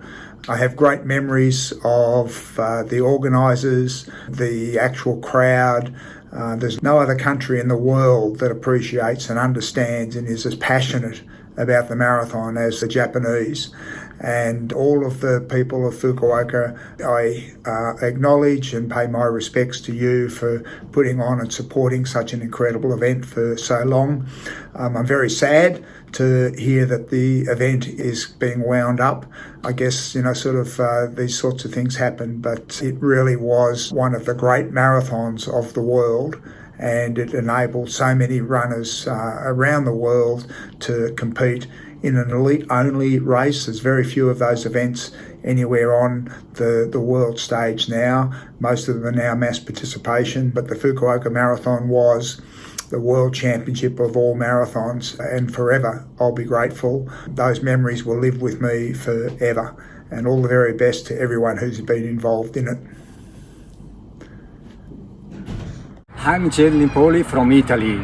I have great memories of the organisers, the actual crowd. There's no other country in the world that appreciates and understands and is as passionate about the marathon as the Japanese. And all of the people of Fukuoka, I acknowledge and pay my respects to you for putting on and supporting such an incredible event for so long. I'm very sad to hear that the event is being wound up. I guess, these sorts of things happen, but it really was one of the great marathons of the world, and it enabled so many runners around the world to compete in an elite-only race. There's very few of those events anywhere on the world stage now. Most of them are now mass participation, but the Fukuoka Marathon was the world championship of all marathons, and forever I'll be grateful. Those memories will live with me forever, and all the very best to everyone who's been involved in it. I'm Gianni Poli from Italy.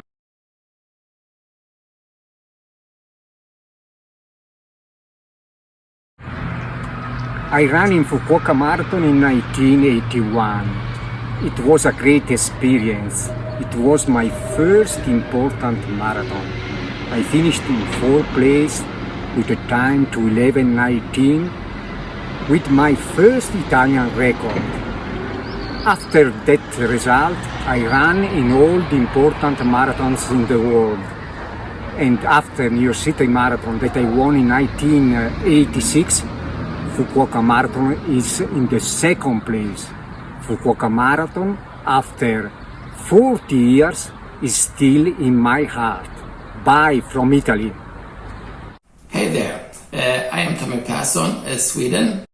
I ran in Fukuoka Marathon in 1981. It was a great experience. It was my first important marathon. I finished in 4th place with a time to 11:19 with my first Italian record. After that result, I ran in all the important marathons in the world. And after New York City Marathon that I won in 1986, Fukuoka Marathon is in the 2nd place. Fukuoka Marathon, after 40 years, is still in my heart. Bye from Italy. Hey there, I am Tommy Persson, Sweden.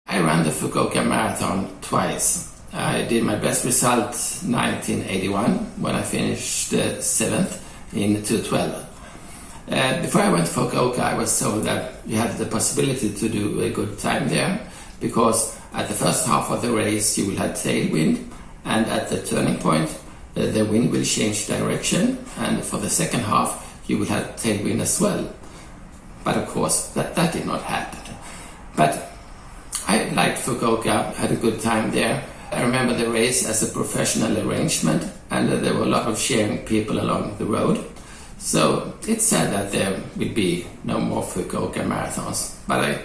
I ran the Fukuoka Marathon twice. I did my best result 1981 when I finished 7th in 2:12. Before I went to Fukuoka, I was told that you had the possibility to do a good time there because at the first half of the race you will have tailwind, and at the turning point the wind will change direction, and for the second half you will have tailwind as well. But of course that did not happen. But I liked Fukuoka, had a good time there. I remember the race as a professional arrangement, and there were a lot of cheering people along the road. So it's sad that there will be no more Fukuoka marathons, but I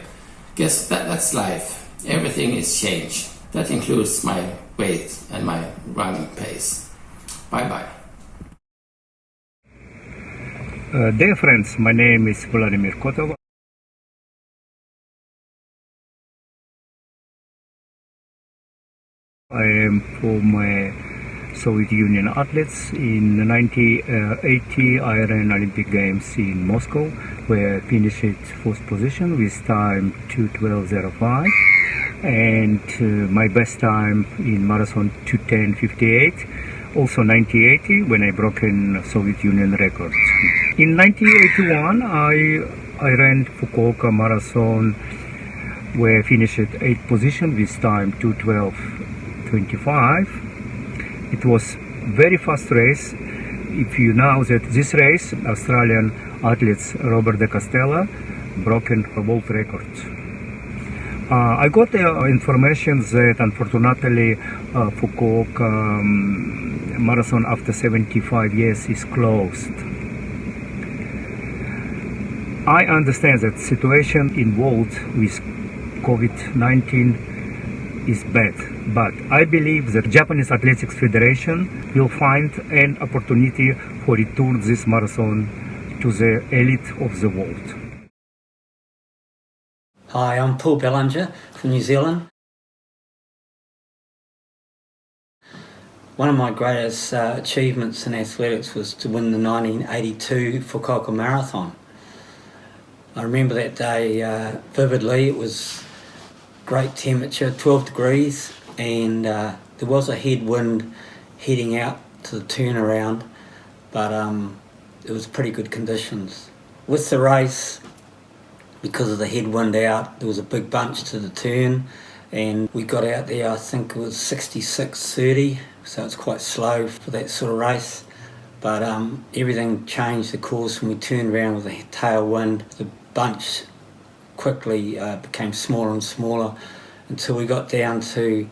guess that's life. Everything is changed. That includes my weight and my running pace. Bye-bye. Dear friends, my name is Vladimir Kotov. I am from Soviet Union athletes. In 1980 I ran Olympic Games in Moscow, where I finished 4th position with time 2:12:05, and my best time in marathon 2:10:58. Also 1980 when I broke in Soviet Union record. In 1981 I ran Fukuoka Marathon, where I finished 8th position with time 2:12:25. It was very fast race. If you know that this race, Australian athletes Robert de Castella broken world records. I got the information that unfortunately Fukuoka Marathon after 75 years is closed. I understand that situation involved with COVID-19 is bad, but I believe that Japanese Athletics Federation will find an opportunity for return this marathon to the elite of the world. Hi, I'm Paul Bellinger from New Zealand. One of my greatest achievements in athletics was to win the 1982 Fukuoka Marathon. I remember that day vividly. It was great temperature, 12 degrees, and there was a headwind heading out to the turnaround, but it was pretty good conditions. With the race, because of the headwind out, there was a big bunch to the turn, and we got out there, I think it was 66:30, so it's quite slow for that sort of race. But everything changed the course when we turned around with a tailwind. The bunch quickly became smaller and smaller until we got down to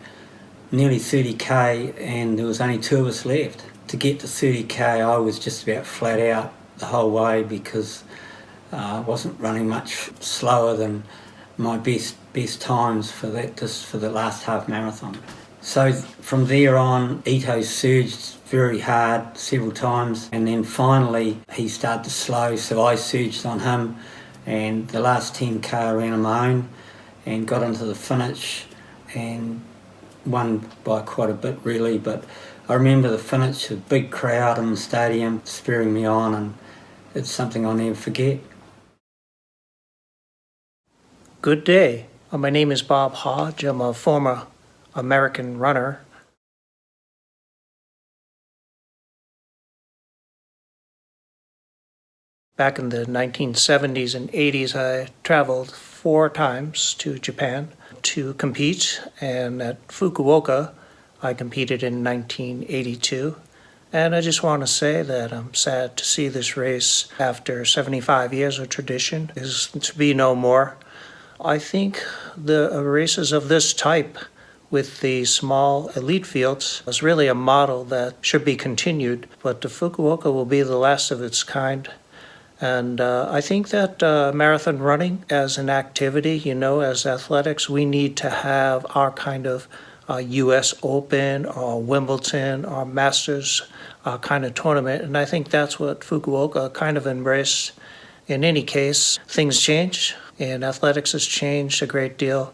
nearly 30k, and there was only 2 of us left. To get to 30k I was just about flat out the whole way because I wasn't running much slower than my best times for that, just for the last half marathon. So from there on, Ito surged very hard several times, and then finally he started to slow, so I surged on him, and the last 10k I ran on my own and got into the finish and won by quite a bit really. But I remember the finish, a big crowd in the stadium spurring me on, and it's something I'll never forget. Good day. My name is Bob Hodge. I'm a former American runner. Back in the 1970s and 80s, I traveled 4 times to Japan to compete, and at Fukuoka, I competed in 1982. And I just want to say that I'm sad to see this race, after 75 years of tradition, is to be no more. I think the races of this type with the small elite fields is really a model that should be continued, but the Fukuoka will be the last of its kind. And I think that marathon running as an activity, as athletics, we need to have our kind of U.S. Open or Wimbledon or Masters kind of tournament. And I think that's what Fukuoka kind of embraced. In any case, things change, and athletics has changed a great deal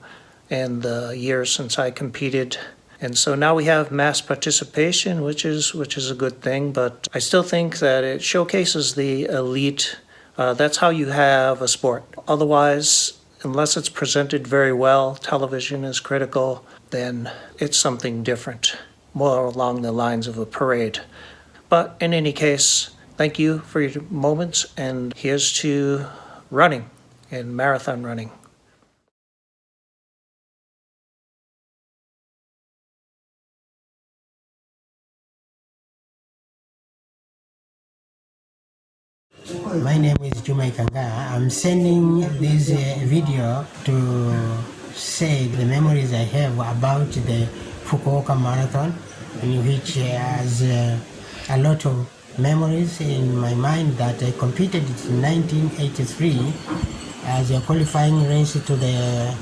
in the years since I competed. And so now we have mass participation, which is a good thing, but I still think that it showcases the elite. That's how you have a sport. Otherwise, unless it's presented very well, television is critical, then it's something different, more along the lines of a parade. But in any case, thank you for your moments, and here's to running and marathon running. My name is Jumai Kanga. I'm sending this video to say the memories I have about the Fukuoka Marathon, in which has a lot of memories in my mind that I competed in 1983 as a qualifying race to the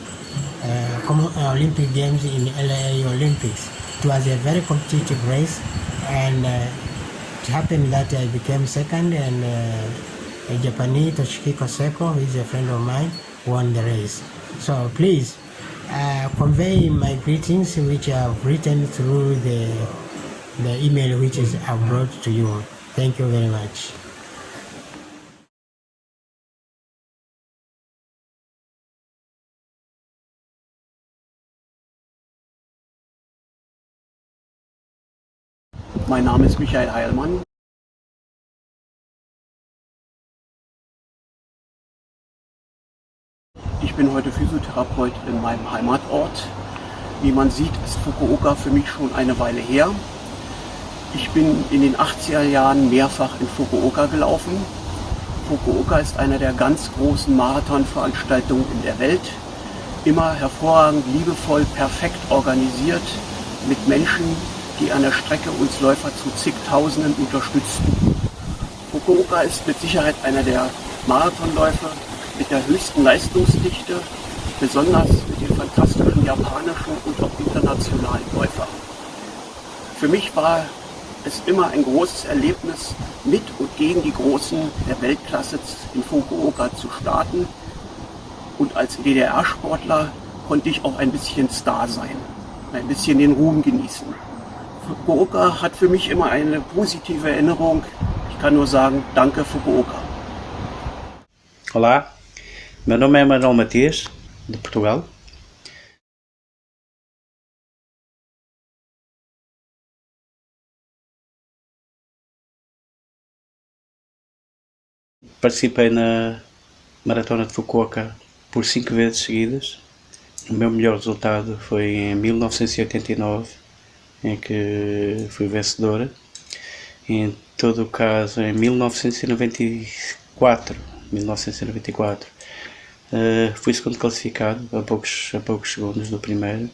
Olympic Games in LA Olympics. It was a very competitive race, and it happened that I became second, and a Japanese, Toshihiko Seko, who is a friend of mine, won the race. So please convey my greetings, which I've written through the email which I've brought to you. Thank you very much. Mein Name ist Michael Heilmann. Ich bin heute Physiotherapeut in meinem Heimatort. Wie man sieht, ist Fukuoka für mich schon eine Weile her. Ich bin in den 80er Jahren mehrfach in Fukuoka gelaufen. Fukuoka ist eine der ganz großen Marathonveranstaltungen in der Welt. Immer hervorragend, liebevoll, perfekt organisiert, mit Menschen, die an der Strecke uns Läufer zu zigtausenden unterstützten. Fukuoka ist mit Sicherheit einer der Marathonläufe mit der höchsten Leistungsdichte, besonders mit den fantastischen japanischen und auch internationalen Läufern. Für mich war es immer ein großes Erlebnis, mit und gegen die Großen der Weltklasse in Fukuoka zu starten. Und als DDR-Sportler konnte ich auch ein bisschen Star sein, ein bisschen den Ruhm genießen. Fukuoka hat für mich immer eine positive Erinnerung. Ich kann nur sagen, danke Fukuoka. Olá, meu nome é Manuel Matias, de Portugal. Participei na Maratona de Fukuoka por 5 vezes seguidas. O meu melhor resultado foi em 1989, em que fui vencedora. Em todo o caso, em 1994, fui segundo classificado, a poucos segundos do primeiro.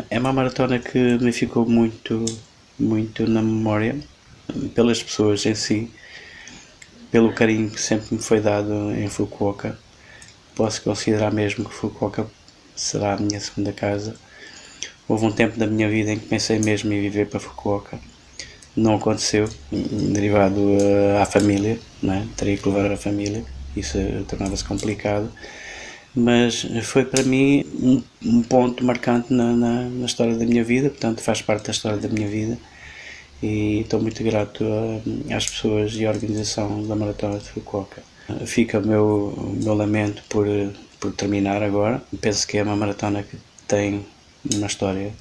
É uma maratona que me ficou muito na memória, pelas pessoas em si, pelo carinho que sempre me foi dado em Fukuoka. Posso considerar mesmo que Fukuoka será a minha segunda casa. Houve um tempo da minha vida em que pensei mesmo em viver para Fukuoka. Não aconteceu, derivado à família, não é? Teria que levar a família, isso tornava-se complicado. Mas foi para mim um ponto marcante na história da minha vida, portanto faz parte da história da minha vida. E estou muito grato às pessoas e à organização da Maratona de Fukuoka. Fica o meu lamento por terminar agora. Penso que é uma maratona que tem uma história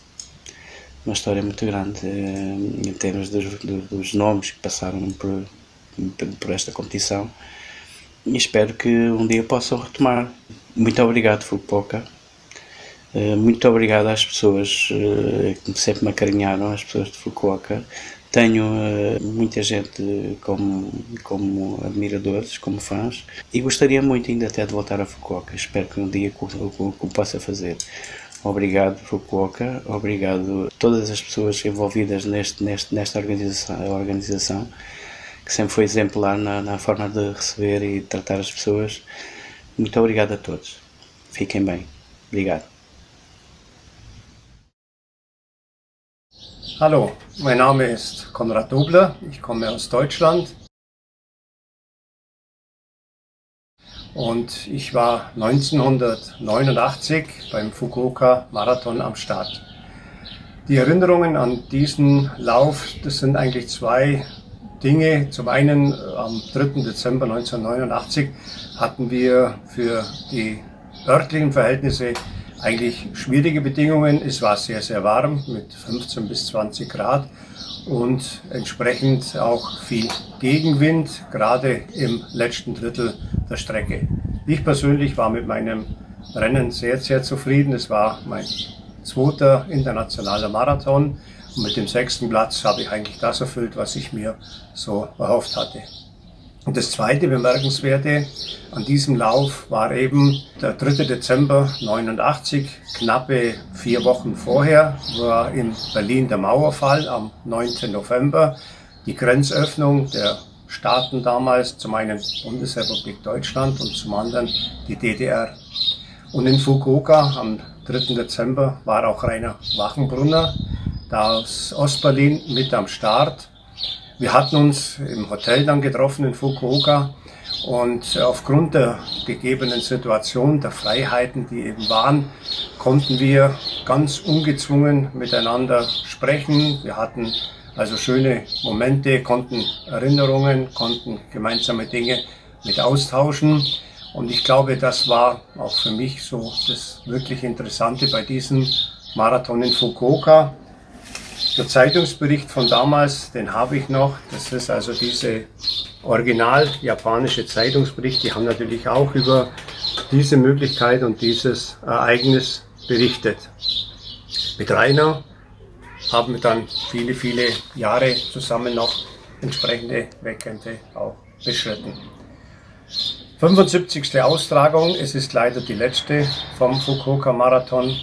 muito grande em termos dos nomes que passaram por esta competição, e espero que um dia possam retomar. Muito obrigado, Fukuoka. Muito obrigado às pessoas que sempre me acarinharam, às pessoas de Fukuoka, Tenho muita gente como admiradores, como fãs, e gostaria muito ainda até de voltar a Fukuoka. Espero que um dia o possa fazer. Obrigado, Fukuoka. Obrigado a todas as pessoas envolvidas nesta organização, que sempre foi exemplar na forma de receber e tratar as pessoas. Muito obrigado a todos. Fiquem bem. Obrigado. Hallo, mein Name ist Konrad Dobler, ich komme aus Deutschland und ich war 1989 beim Fukuoka Marathon am Start. Die Erinnerungen an diesen Lauf, das sind eigentlich zwei Dinge. Zum einen am 3. Dezember 1989 hatten wir für die örtlichen Verhältnisse eigentlich schwierige Bedingungen. Es war sehr, sehr warm mit 15 bis 20 Grad und entsprechend auch viel Gegenwind, gerade im letzten Drittel der Strecke. Ich persönlich war mit meinem Rennen sehr, sehr zufrieden. Es war mein zweiter internationaler Marathon und mit dem 6. Platz habe ich eigentlich das erfüllt, was ich mir so erhofft hatte. Und das zweite Bemerkenswerte an diesem Lauf war eben der 3. Dezember 1989, knappe 4 Wochen vorher, war in Berlin der Mauerfall am 9. November, die Grenzöffnung der Staaten damals, zum einen Bundesrepublik Deutschland und zum anderen die DDR. Und in Fukuoka am 3. Dezember war auch Rainer Wachenbrunner, da aus Ostberlin, mit am Start. Wir hatten uns im Hotel dann getroffen in Fukuoka und aufgrund der gegebenen Situation, der Freiheiten, die eben waren, konnten wir ganz ungezwungen miteinander sprechen. Wir hatten also schöne Momente, konnten Erinnerungen, konnten gemeinsame Dinge mit austauschen. Und ich glaube, das war auch für mich so das wirklich Interessante bei diesem Marathon in Fukuoka. Der Zeitungsbericht von damals, den habe ich noch. Das ist also diese original japanische Zeitungsbericht. Die haben natürlich auch über diese Möglichkeit und dieses Ereignis berichtet. Mit Rainer haben wir dann viele, viele Jahre zusammen noch entsprechende Wettkämpfe auch beschritten. 75. Austragung, es ist leider die letzte vom Fukuoka Marathon.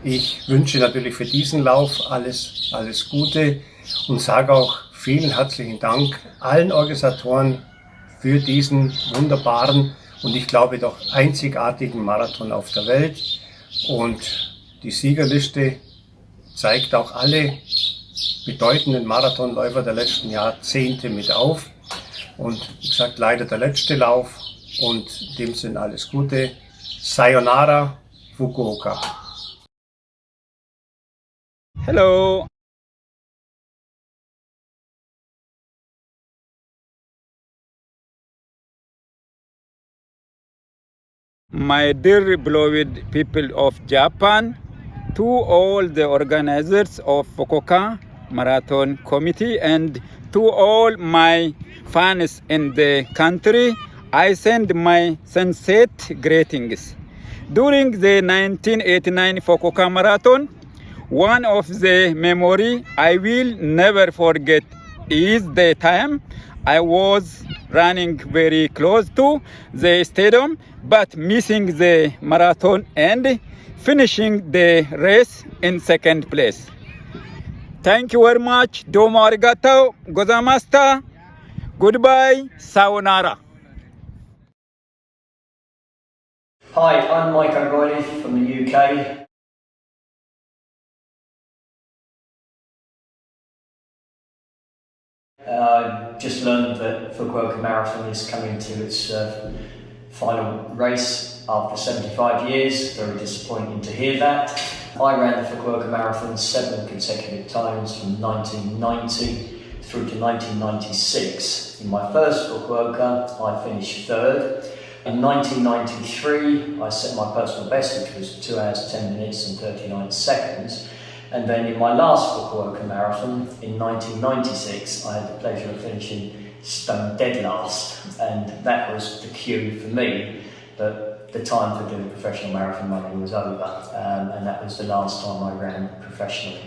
Ich wünsche natürlich für diesen Lauf alles Gute und sage auch vielen herzlichen Dank allen Organisatoren für diesen wunderbaren und ich glaube doch einzigartigen Marathon auf der Welt. Und die Siegerliste zeigt auch alle bedeutenden Marathonläufer der letzten Jahrzehnte mit auf. Und wie gesagt, leider der letzte Lauf und in dem Sinn alles Gute. Sayonara, Fukuoka. Hello. My dear beloved people of Japan, to all the organizers of Fukuoka Marathon Committee and to all my fans in the country, I send my sincere greetings. During the 1989 Fukuoka Marathon, one of the memory I will never forget is the time I was running very close to the stadium but missing the marathon and finishing the race in second place. Thank you very much. Domo arigatou gozaimashita. Goodbye. Sayonara. Hi, I'm Mike O'Reilly from the UK. I just learned that Fukuoka Marathon is coming to its final race after 75 years. Very disappointing to hear that. I ran the Fukuoka Marathon 7 consecutive times from 1990 through to 1996. In my first Fukuoka, I finished third. In 1993, I set my personal best, which was 2 hours, 10 minutes and 39 seconds. And then in my last Fukuoka Marathon in 1996, I had the pleasure of finishing stone dead last. And that was the cue for me that the time for doing professional marathon running was over. And that was the last time I ran professionally.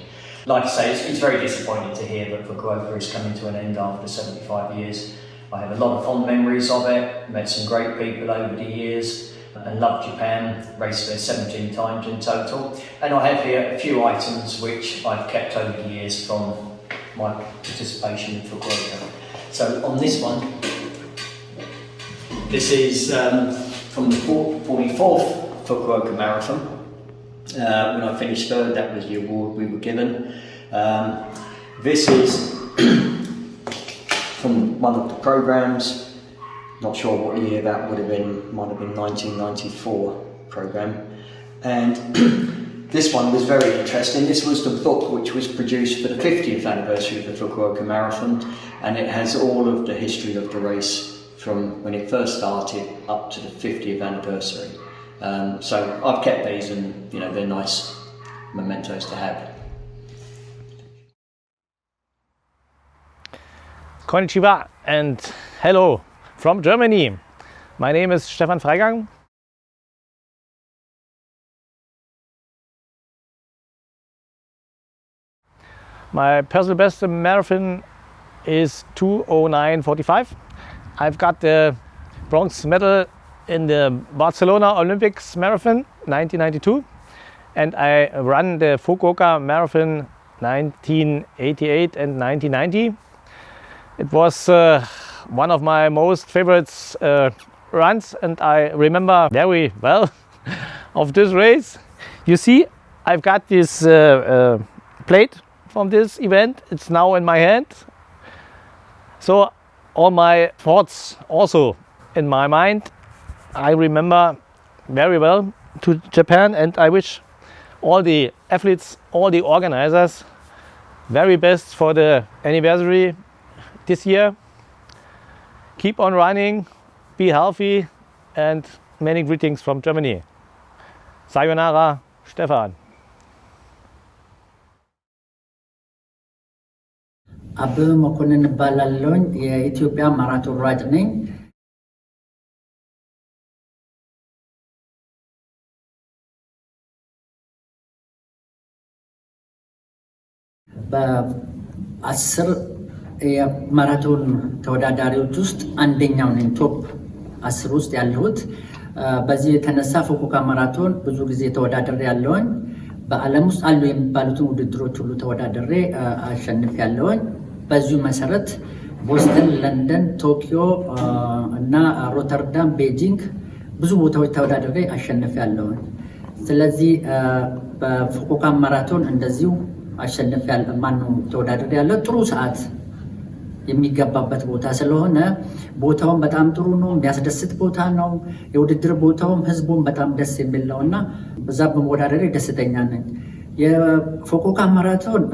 like I say, it's very disappointing to hear that Fukuoka is coming to an end after 75 years. I have a lot of fond memories of it, met some great people over the years, and loved Japan, raced there 17 times in total. And I have here a few items which I've kept over the years from my participation in Fukuoka. So on this one, this is from the 44th Fukuoka Marathon. When I finished third, that was the award we were given. This is from one of the programs. Not sure what year that would have been, might have been 1994 program. And this one was very interesting. This was the book which was produced for the 50th anniversary of the Fukuoka Marathon, and it has all of the history of the race from when it first started up to the 50th anniversary. So I've kept these, and they're nice mementos to have. Konnichiwa and hello from Germany. My name is Stefan Freigang. My personal best marathon is 2:09:45. I've got the bronze medal in the Barcelona Olympics Marathon 1992, and I ran the Fukuoka Marathon 1988 and 1990. It was one of my most favorite runs, and I remember very well of this race. You see, I've got this plate from this event. It's now in my hand. So all my thoughts also in my mind. I remember very well to Japan, and I wish all the athletes, all the organizers, very best for the anniversary this year. Keep on running, be healthy, and many greetings from Germany. Sayonara, Stefan. አብ መኮንን እባላለሁኝ የኢትዮጵያ ማራቶን ሯጭ ነኝ። በ10 የማራቶን ተወዳዳሪዎች ውስጥ አንደኛው ነኝ። ቶፕ 10 ውስጥ ያለሁት። በዚህ የተነሳ ፉኩኦካ ማራቶን ብዙ ጊዜ ተወዳድሬ ያለሁኝ። በዓለም ውስጥ አሉ የሚባሉትን ውድድሮች ሁሉ ተወዳድሬ አሸንፍ ያለሁኝ። በዚሁ መሰረት ቦስተን፣ ለንደን፣ ቶኪዮ እና ሮተርዳም፣ ቤጂንግ ብዙ ቦታዎች ተወዳድሬ አሸንፍ ያለሁኝ። ስለዚህ በፉኩኦካ ማራቶን እንደዚሁ አሸንፍ ማነው ተወዳድሬ ያለው። ጥሩ ሰዓት የሚገባበት ቦታ ስለሆነ ቦታውን በጣም ጥሩ ነው፣ የሚያስደስት ቦታ ነው። የውድድር ቦታውም ህዝቡም በጣም ደስ የሚል ነውና በዛ በመወዳደሬ ደስተኛ ነኝ። የፉኩኦካ ማራቶን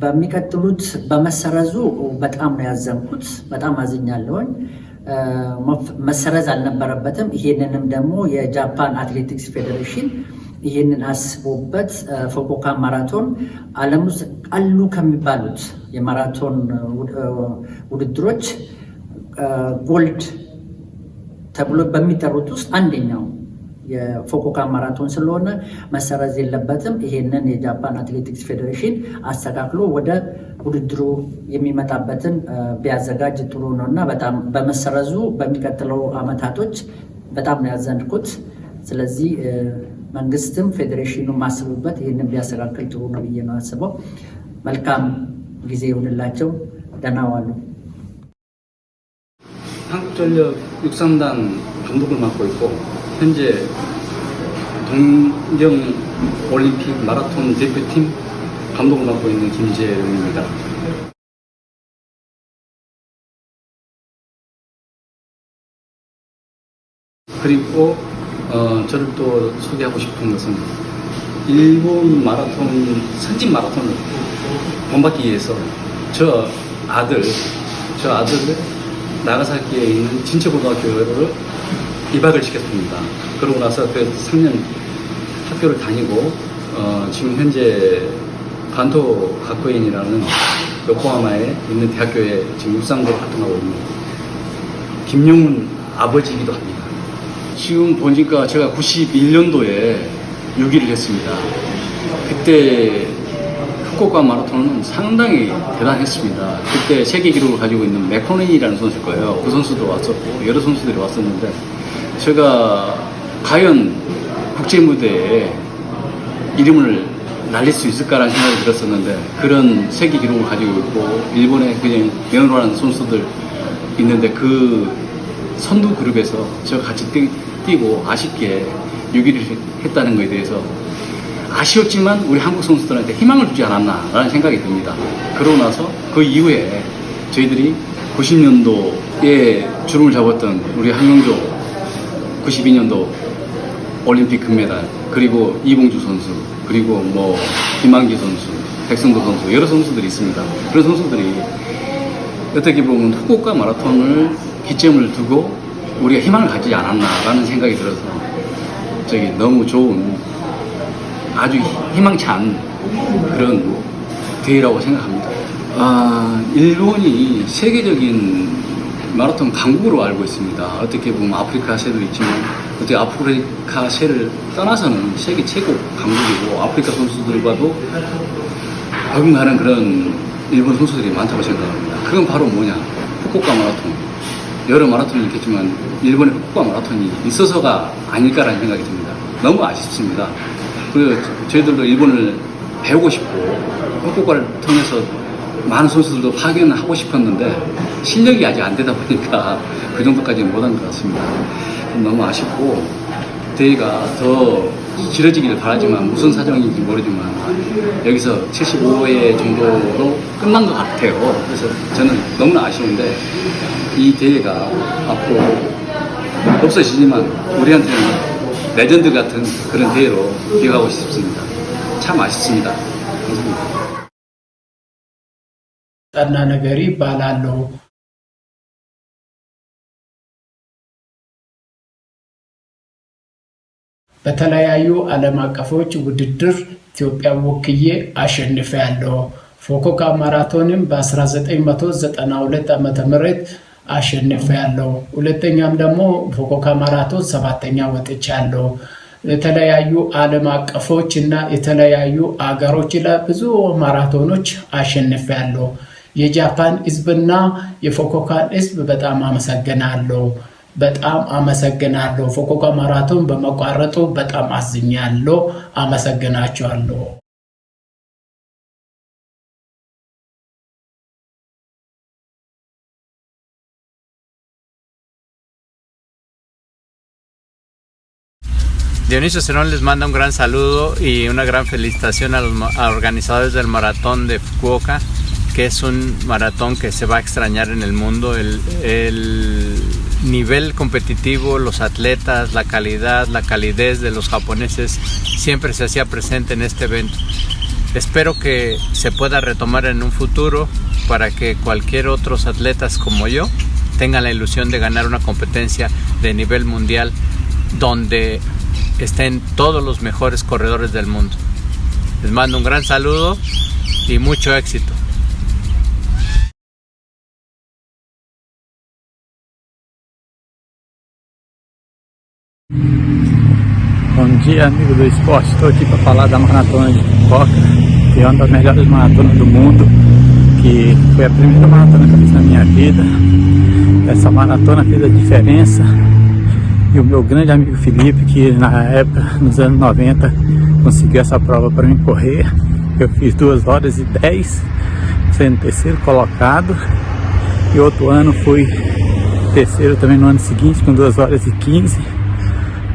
በሚቀጥሉት በመሰረዙ በጣም ነው ያዘንኩት፣ በጣም አዝኛለሁኝ። መሰረዝ አልነበረበትም። ይሄንንም ደግሞ የጃፓን አትሌቲክስ ፌዴሬሽን ይህንን አስቦበት ፉኩኦካ ማራቶን ዓለም ውስጥ አሉ ከሚባሉት የማራቶን ውድድሮች ጎልድ ተብሎ በሚጠሩት ውስጥ አንደኛው የፉኩኦካ ማራቶን ስለሆነ መሰረዝ የለበትም። ይሄንን የጃፓን አትሌቲክስ ፌዴሬሽን አስተካክሎ ወደ ውድድሩ የሚመጣበትን ቢያዘጋጅ ጥሩ ነው እና በጣም በመሰረዙ በሚቀጥለው አመታቶች በጣም ነው ያዘንኩት። ስለዚህ መንግስትም ፌዴሬሽኑ ማስቡበት ይህንን ቢያስተካክል ጥሩ ነው ብዬ ነው አስበው። መልካም ጊዜ ይሁንላቸው። ደህና ዋሉ። 한국전력 육상단 감독을 맡고 있고 현재 동경 올림픽 마라톤 대표팀 감독을 맡고 있는 김재웅입니다. 그리고 저를 또 소개하고 싶은 것은 일본 마라톤 선진 마라톤을 본받기 위해서 저 아들을 나가사키에 있는 진천고등학교를 입학을 시켰습니다. 그러고 나서 그 3년 학교를 다니고 지금 현재 간토 학교인이라는 요코하마에 있는 대학교에 지금 육상부로 활동하고 있는 김용훈 아버지이기도 합니다. 지금 보니까 제가 91년도에 6위를 했습니다. 그때 후쿠오카 마라톤은 상당히 대단했습니다. 그때 세계 기록을 가지고 있는 맥코니라는 선수일 거예요. 그 선수도 왔었고 여러 선수들이 왔었는데 제가 과연 국제 무대에 이름을 날릴 수 있을까라는 생각이 들었었는데 그런 세계 기록을 가지고 있고 일본에 그냥 연호하는 선수들 있는데 그 선두 그룹에서 제가 같이 뛰고 아쉽게 6위를 했다는 것에 대해서 아쉬웠지만 우리 한국 선수들한테 희망을 주지 않았나라는 생각이 듭니다. 그러고 나서 그 이후에 저희들이 90년도에 주름을 잡았던 우리 한명조 92년도 올림픽 금메달 그리고 이봉주 선수 그리고 뭐 김한기 선수 백승도 선수 여러 선수들이 있습니다. 그런 선수들이 어떻게 보면 후쿠오카 마라톤을 기점을 두고 우리가 희망을 가지지 않았나라는 생각이 들어서 너무 좋은 아주 희망찬 그런 대회라고 생각합니다. 일본이 세계적인 마라톤 강국으로 알고 있습니다. 어떻게 보면 아프리카 새도 있지만 어떻게 아프리카 새를 떠나서는 세계 최고 강국이고 아프리카 선수들과도 어긋나는 그런 일본 선수들이 많다고 생각합니다. 그건 바로 뭐냐? 후쿠오카 마라톤. 여러 마라톤이 있겠지만 일본의 후쿠오카 마라톤이 있어서가 아닐까라는 생각이 듭니다. 너무 아쉽습니다. 그리고 저희들도 일본을 배우고 싶고 후쿠오카를 통해서 많은 선수들도 파견을 하고 싶었는데 실력이 아직 안 되다 보니까 그 정도까지는 못한 것 같습니다. 너무 아쉽고 대회가 더 길어지기를 바라지만 무슨 사정인지 모르지만 여기서 75회 정도로 끝난 것 같아요. 그래서 저는 너무나 아쉬운데 이 대회가 앞으로 없어지지만 우리한테는 레전드 같은 그런 대회로 기억하고 싶습니다. 참 아쉽습니다. 감사합니다. ጠና ነገሪ ይባላለሁ። በተለያዩ ዓለም አቀፎች ውድድር ኢትዮጵያ ወክዬ አሸንፌያለሁ። ፉኩኦካ ማራቶንም በ1992 ዓመተ ምህረት አሸንፌያለሁ። ሁለተኛም ደግሞ ፉኩኦካ ማራቶን 7ኛ ወጥቻለሁ። የተለያዩ ዓለም አቀፎች እና የተለያዩ አገሮች ላይ ብዙ ማራቶኖች አሸንፌያለሁ። የጃፓን ሕዝብና የፉኩኦካን ሕዝብ በጣም አመሰግናለሁ። ፉኩኦካ ማራቶን በመቋረጡ በጣም አዝኛለሁ። አመሰግናቸዋለሁ። Dionisio Cerón les manda un gran saludo y una gran felicitación a los organizadores del maratón de Fukuoka, que es un maratón que se va a extrañar en el mundo. El nivel competitivo, los atletas, la calidad, la calidez de los japoneses siempre se hacía presente en este evento. Espero que se pueda retomar en un futuro para que cualquier otros atletas como yo tengan la ilusión de ganar una competencia de nivel mundial donde estén todos los mejores corredores del mundo. Les mando un gran saludo y mucho éxito. Bom dia, amigo do esporte. Estou aqui para falar da maratona de Fukuoka, que é uma das melhores maratonas do mundo, que foi a primeira maratona que eu fiz na minha vida. Essa maratona fez a diferença. E o meu grande amigo Felipe, que na época, nos anos 90, conseguiu essa prova para mim correr. Eu fiz 2 horas e 10, sendo terceiro colocado. E outro ano fui terceiro também no ano seguinte, com 2 horas e 15.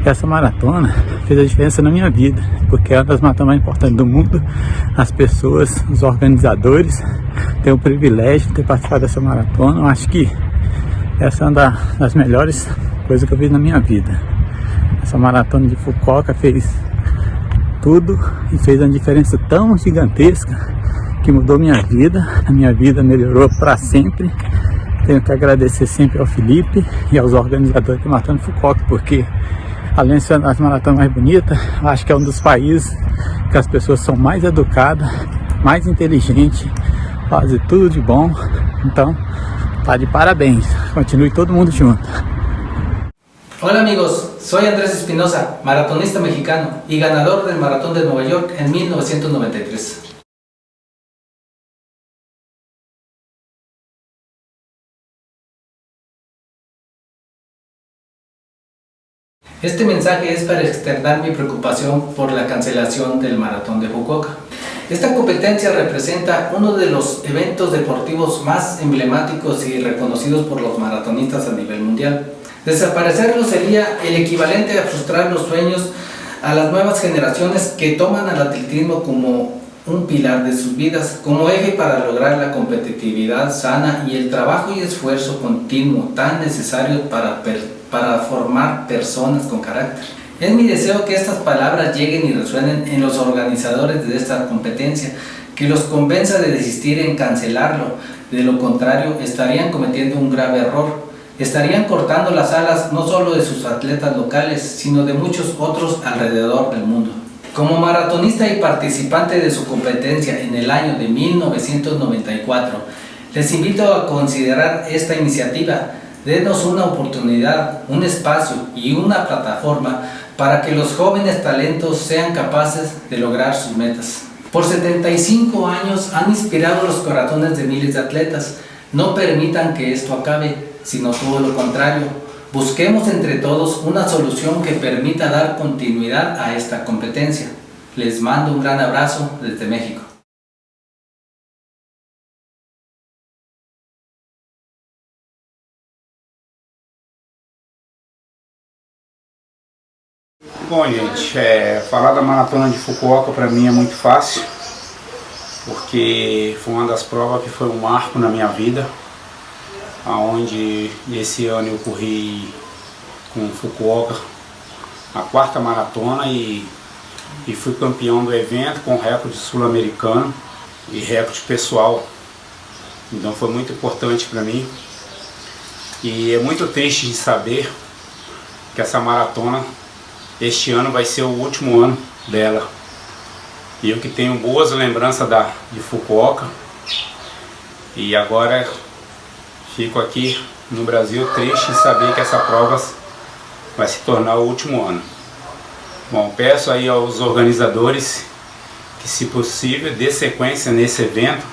Essa maratona fez a diferença na minha vida, porque é uma das maratonas mais importantes do mundo. As pessoas, os organizadores, têm o privilégio de ter participado dessa maratona. Eu acho que essa é uma das melhores coisa que eu fiz na minha vida. Essa maratona de Fukuoka fez tudo e fez uma diferença tão gigantesca que mudou minha vida. A minha vida melhorou para sempre. Tenho que agradecer sempre ao Felipe e aos organizadores da maratona de Fukuoka, porque além de ser uma das maratonas mais bonitas, acho que é um dos países que as pessoas são mais educadas, mais inteligentes, fazem tudo de bom. Então, tá de parabéns. Continue todo mundo junto. Hola amigos, soy Andrés Espinosa, maratonista mexicano y ganador del Maratón de Nueva York en 1993. Este mensaje es para externar mi preocupación por la cancelación del Maratón de Fukuoka. Esta competencia representa uno de los eventos deportivos más emblemáticos y reconocidos por los maratonistas a nivel mundial. Desaparecerlo sería el equivalente a frustrar los sueños a las nuevas generaciones que toman al atletismo como un pilar de sus vidas, como eje para lograr la competitividad sana y el trabajo y esfuerzo continuo tan necesario para formar personas con carácter. Es mi deseo que estas palabras lleguen y resuenen en los organizadores de esta competencia, que los convenza de desistir en cancelarlo. De lo contrario, estarían cometiendo un grave error. Estarían cortando las alas no solo de sus atletas locales, sino de muchos otros alrededor del mundo. Como maratonista y participante de su competencia en el año de 1994, les invito a considerar esta iniciativa. Denos una oportunidad, un espacio y una plataforma para que los jóvenes talentos sean capaces de lograr sus metas. Por 75 años han inspirado los corazones de miles de atletas. No permitan que esto acabe, sino todo lo contrario. Busquemos entre todos una solución que permita dar continuidad a esta competencia. Les mando un gran abrazo desde México. Bom, gente, falar da Maratona de Fukuoka para mim é muito fácil, porque foi uma das provas que foi um marco na minha vida, onde esse ano eu corri com Fukuoka a 4ª maratona e fui campeão do evento com recorde sul-americano e recorde pessoal. Então foi muito importante para mim e é muito triste de saber que essa maratona este ano vai ser o último ano dela. E eu que tenho boas lembranças de Fukuoka, e agora fico aqui no Brasil triste em saber que essa prova vai se tornar o último ano. Bom, peço aí aos organizadores que, se possível, dê sequência nesse evento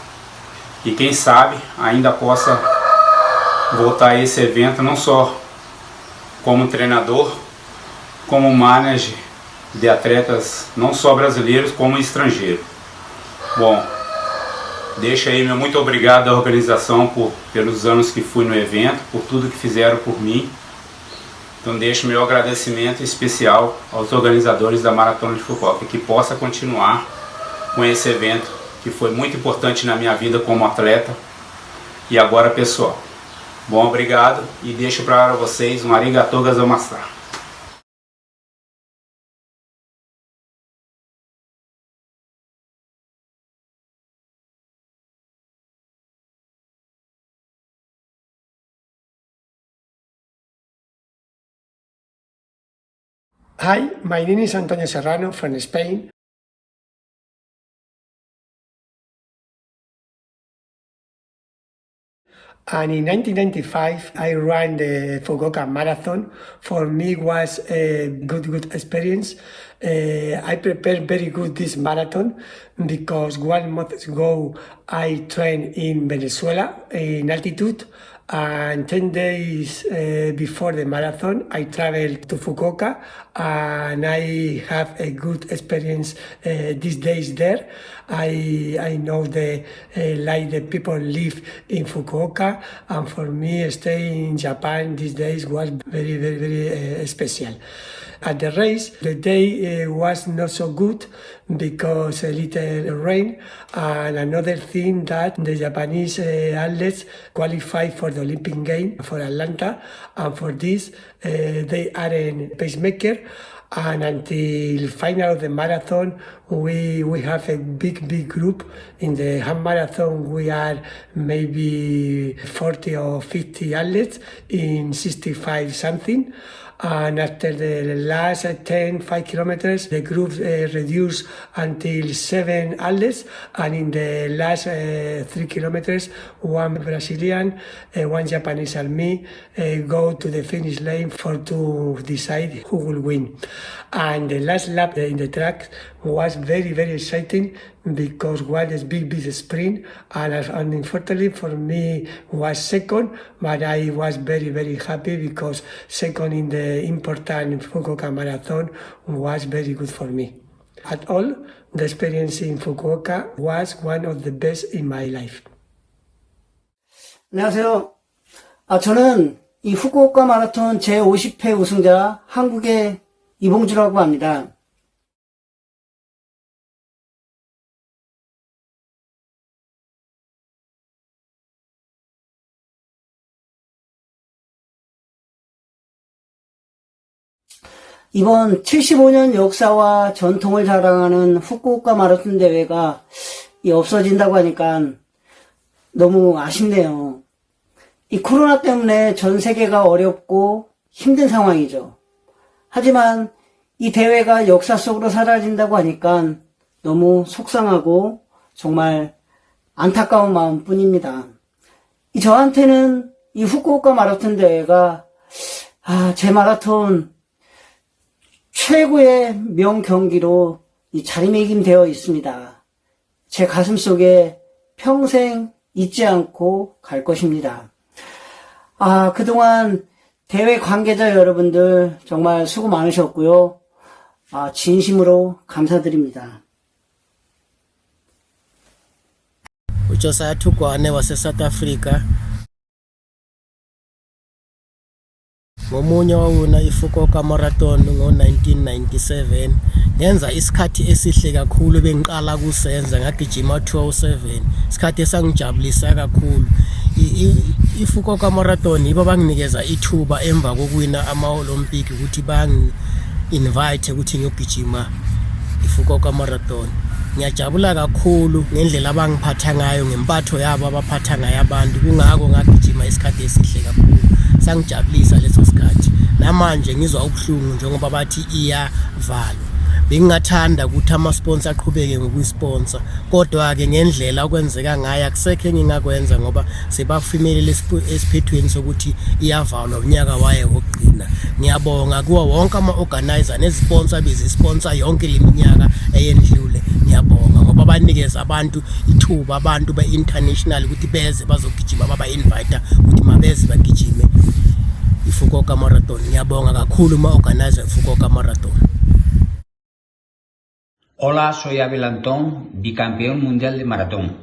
e quem sabe ainda possa voltar a esse evento não só como treinador, como manager de atletas não só brasileiros como estrangeiros. Bom, deixa aí meu muito obrigado à organização pelos anos que fui no evento, por tudo que fizeram por mim. Então deixo meu agradecimento especial aos organizadores da Maratona de Fukuoka, que possa continuar com esse evento que foi muito importante na minha vida como atleta e agora pessoal. Bom, obrigado e deixo para vocês um arigatou gozaimasu. Hi, my name is Antonio Serrano from Spain. And in 1995, I ran the Fukuoka Marathon. For me, it was a good experience. I prepared very good this marathon because 1 month ago I trained in Venezuela in altitude, and 10 days before the marathon I traveled to Fukuoka, and I have a good experience these days there. I know like the people live in Fukuoka, and for me staying in Japan these days was very special. At the race, the day was not so good because a little rain, and another thing that the Japanese athletes qualified for the Olympic Games for Atlanta, and for this they are a pacemaker. And until final of the marathon, we have a big group. In the half marathon, we are maybe 40 or 50 athletes in 65 something. And after the last 5 kilometers, the group reduced until 7 athletes, and in the last 3 kilometers, 1 Brazilian, 1 Japanese and me go to the finish line to decide who will win. And the last lap in the track was very, very exciting because was a big sprint, and unfortunately for me was second, but I was very, very happy because second in the important Fukuoka Marathon was very good for me. At all, the experience in Fukuoka was one of the best in my life. 안녕하세요. 저는 이 후쿠오카 마라톤 제50회 우승자 한국의 이봉주라고 합니다. 이번 75년 역사와 전통을 자랑하는 후쿠오카 마라톤 대회가 없어진다고 하니까 너무 아쉽네요. 이 코로나 때문에 전 세계가 어렵고 힘든 상황이죠. 하지만 이 대회가 역사 속으로 사라진다고 하니까 너무 속상하고 정말 안타까운 마음뿐입니다. 저한테는 이 후쿠오카 마라톤 대회가 제 마라톤 최고의 명경기로 자리매김되어 있습니다. 제 가슴속에 평생 잊지 않고 갈 것입니다. 그동안 대회 관계자 여러분들 정말 수고 많으셨고요. 진심으로 감사드립니다. Uchosa tukwane wase South Africa. Ngomunye wawuna iFukuoka Marathon ngo-1997 ngenza isikhathi esihle kakhulu bengiqala kusenza ngagijima 207 isikhathi esangijabulisa kakhulu. iFukuoka Marathon ibo banginikeza ithuba emva kokuwina ama-Olympic ukuthi bangi-invite ukuthi ngiyogijima iFukuoka Marathon. Ngiyajabula kakhulu ngendlela abangiphatha ngayo, ngempatho yabo abaphatha ngayo abantu, kungako ngagijima isikhathi esihle kakhulu. Sangijabulisa leso sikhathi. Namanje ngizwa ubuhlungu njengoba bathi iyavalwa. Bengingathanda ukuthi ama-sponsor aqhubeke ngokuyisponsor, kodwa ke ngendlela okwenzeka ngayo akusekho engingakwenza ngoba sebafimelele esiphethweni sokuthi iyavalwa unyaka waye wokugcina. Ngiyabonga kuwo wonke ama-organizer nezisponsor bezisponsor yonke le minyaka eyendlule. Ngiyabonga ngoba banikeza abantu ithuba, abantu be-international ukuthi beze bazogijima, baba-invite ukuthi mabeze bagijime iFukuoka Marathon. Ngiyabonga kakhulu ma-organizer iFukuoka Marathon. Hola, soy Abel Antón, bicampeón mundial de maratón.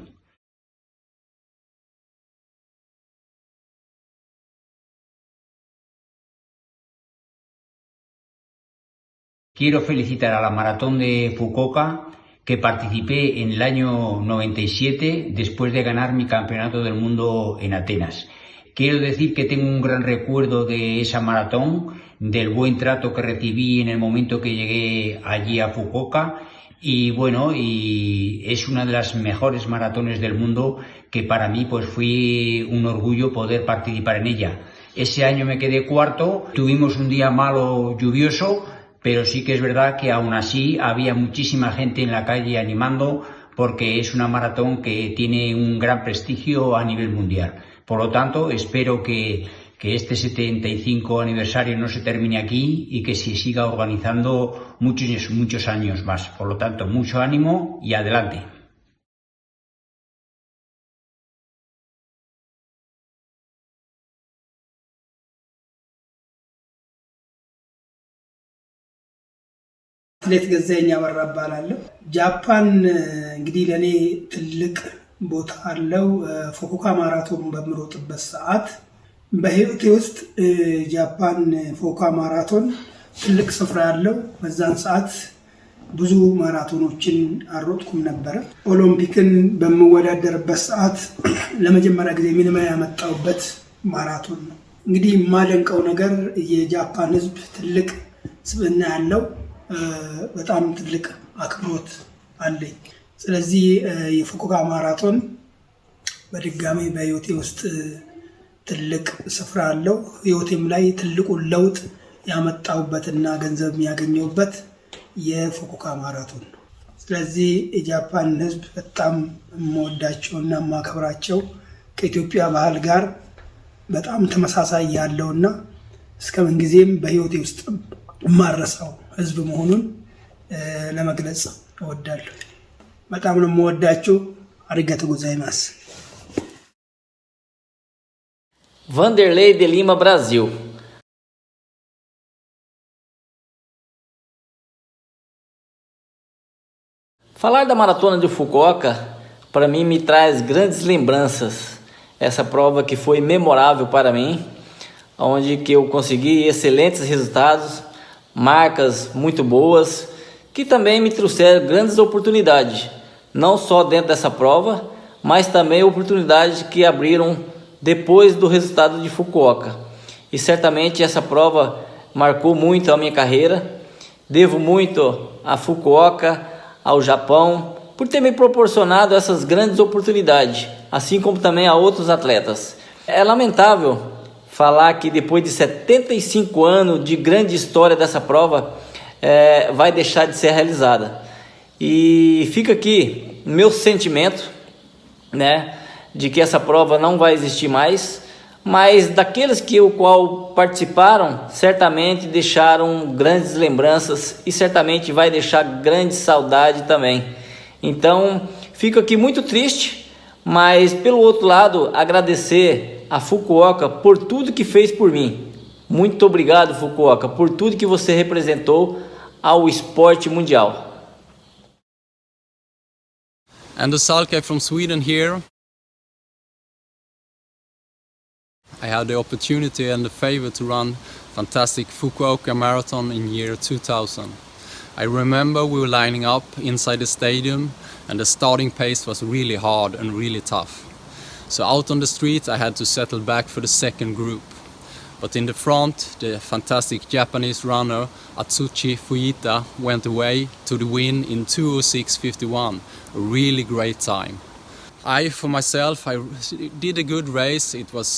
Quiero felicitar a la maratón de Fukuoka, que participé en el año 97 después de ganar mi campeonato del mundo en Atenas. Quiero decir que tengo un gran recuerdo de esa maratón, del buen trato que recibí en el momento que llegué allí a Fukuoka. Y bueno, y es una de las mejores maratones del mundo que para mí pues fue un orgullo poder participar en ella. Ese año me quedé cuarto, tuvimos un día malo lluvioso, pero sí que es verdad que aún así había muchísima gente en la calle animando porque es una maratón que tiene un gran prestigio a nivel mundial. Por lo tanto, espero que este 75 aniversario no se termine aquí y que se siga organizando muchos años más. Por lo tanto, mucho ánimo y adelante. አትሌት ገዛኸኝ አበራ እባላለሁ። ጃፓን እንግዲህ ለኔ ትልቅ ቦታ አለው። ፉኩኦካ ማራቶን በምሮጥበት ሰዓት በህይወቴ ውስጥ ጃፓን ፉኩኦካ ማራቶን ትልቅ ስፍራ ያለው። በዛን ሰዓት ብዙ ማራቶኖችን አሮጥኩም ነበር። ኦሎምፒክን በመወዳደርበት ሰዓት ለመጀመሪያ ጊዜ ሚኒማ ያመጣውበት ማራቶን ነው። እንግዲህ የማደንቀው ነገር የጃፓን ህዝብ ትልቅ ስብዕና ያለው በጣም ትልቅ አክብሮት አለኝ። ስለዚህ የፉኩኦካ ማራቶን በድጋሚ በህይወቴ ውስጥ ትልቅ ስፍራ አለው። ህይወቴም ላይ ትልቁ ለውጥ ያመጣውበትና ገንዘብ የሚያገኘውበት የፉኩኦካ ማራቶን ነው። ስለዚህ የጃፓን ህዝብ በጣም የምወዳቸውና የማከብራቸው ከኢትዮጵያ ባህል ጋር በጣም ተመሳሳይ ያለውና እስከምን ጊዜም በህይወቴ ውስጥ ማረሳው ህዝብ መሆኑን ለመግለጽ እወዳለሁ። በጣም ነው የምወዳችሁ። አሪጋቶ ጎዛይማስ። Vanderlei de Lima, Brasil. Falar da maratona de Fukuoka, para mim, me traz grandes lembranças. Essa prova que foi memorável para mim, onde que eu consegui excelentes resultados, marcas muito boas, que também me trouxeram grandes oportunidades, não só dentro dessa prova, mas também oportunidades que abriram depois do resultado de Fukuoka. E certamente essa prova marcou muito a minha carreira. Devo muito a Fukuoka, ao Japão, por ter me proporcionado essas grandes oportunidades, assim como também a outros atletas. É lamentável falar que depois de 75 anos de grande história dessa prova, vai deixar de ser realizada. E fica aqui meu sentimento, né, de que essa prova não vai existir mais, mas daqueles que o qual participaram, certamente deixaram grandes lembranças e certamente vai deixar grande saudade também. Então, fico aqui muito triste, mas pelo outro lado, agradecer a Fukuoka por tudo que fez por mim. Muito obrigado, Fukuoka, por tudo que você representou ao esporte mundial. And the Salke from Sweden here. I had the opportunity and the favor to run fantastic Fukuoka Marathon in year 2000. I remember we were lining up inside the stadium and the starting pace was really hard and really tough. So out on the street I had to settle back for the second group. But in the front, the fantastic Japanese runner Atsushi Fujita went away to the win in 2:06:51, a really great time. For myself, I did a good race. It was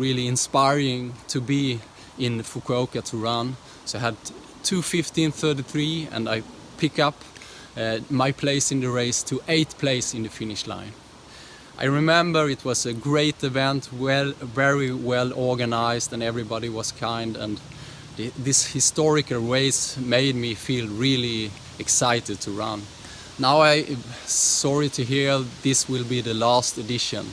really inspiring to be in Fukuoka to run. So I had 2:15:33 and I pick up my place in the race to 8th place in the finish line. I remember it was a great event, very well organized and everybody was kind, and this historical race made me feel really excited to run. Now I'm sorry to hear this will be the last edition.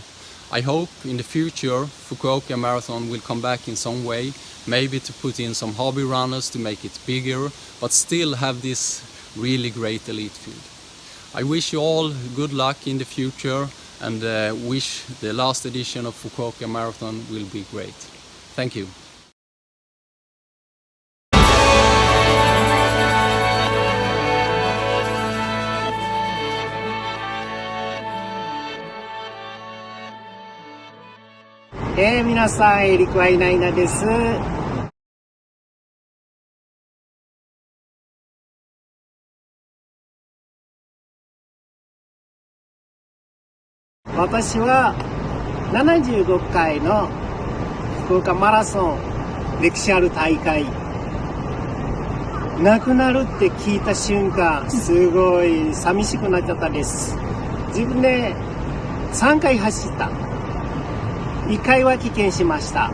I hope in the future Fukuoka Marathon will come back in some way, maybe to put in some hobby runners to make it bigger, but still have this really great elite field. I wish you all good luck in the future and wish the last edition of Fukuoka Marathon will be great. Thank you. Minasan, Eriku Ainaina desu. 私は75回の福岡マラソン歴史ある大会なくなるって聞いた瞬間すごい寂しくなっちゃったです。自分で3回走った。1回は棄権しました。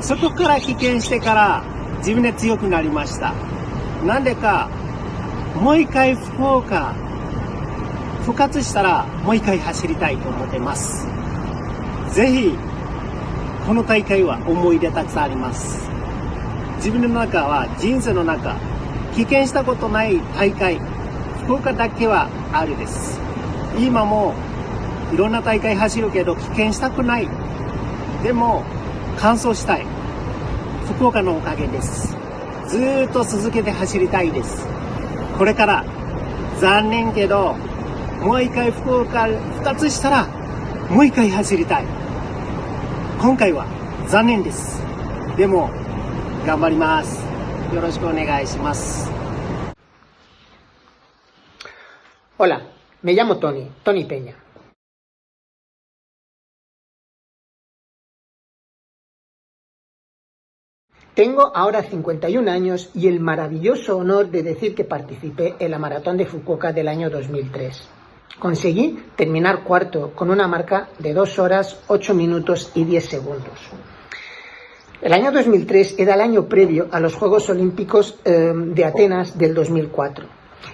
そこから棄権してから自分で強くなりました。なんでかもう1回福岡復活したらもう1回走りたいと思ってます。ぜひこの大会は思い出たくさんあります。自分の中は人生の中棄権したことない大会福岡だけはあるです。今もいろんな大会走るけど棄権したくない。でも完走したい。福岡のおかげです。ずーっと続けて走りたいです。これから残念けどもう一回福岡復活したらもう一回走りたい。今回は残念です。でも頑張ります。よろしくお願いします。 Hola, me llamo Tony Peña. Tengo ahora 51 años y el maravilloso honor de decir que participé en la maratón de Fukuoka del año 2003. Conseguí terminar cuarto con una marca de 2 horas, 8 minutos y 10 segundos. El año 2003 era el año previo a los Juegos Olímpicos de Atenas del 2004.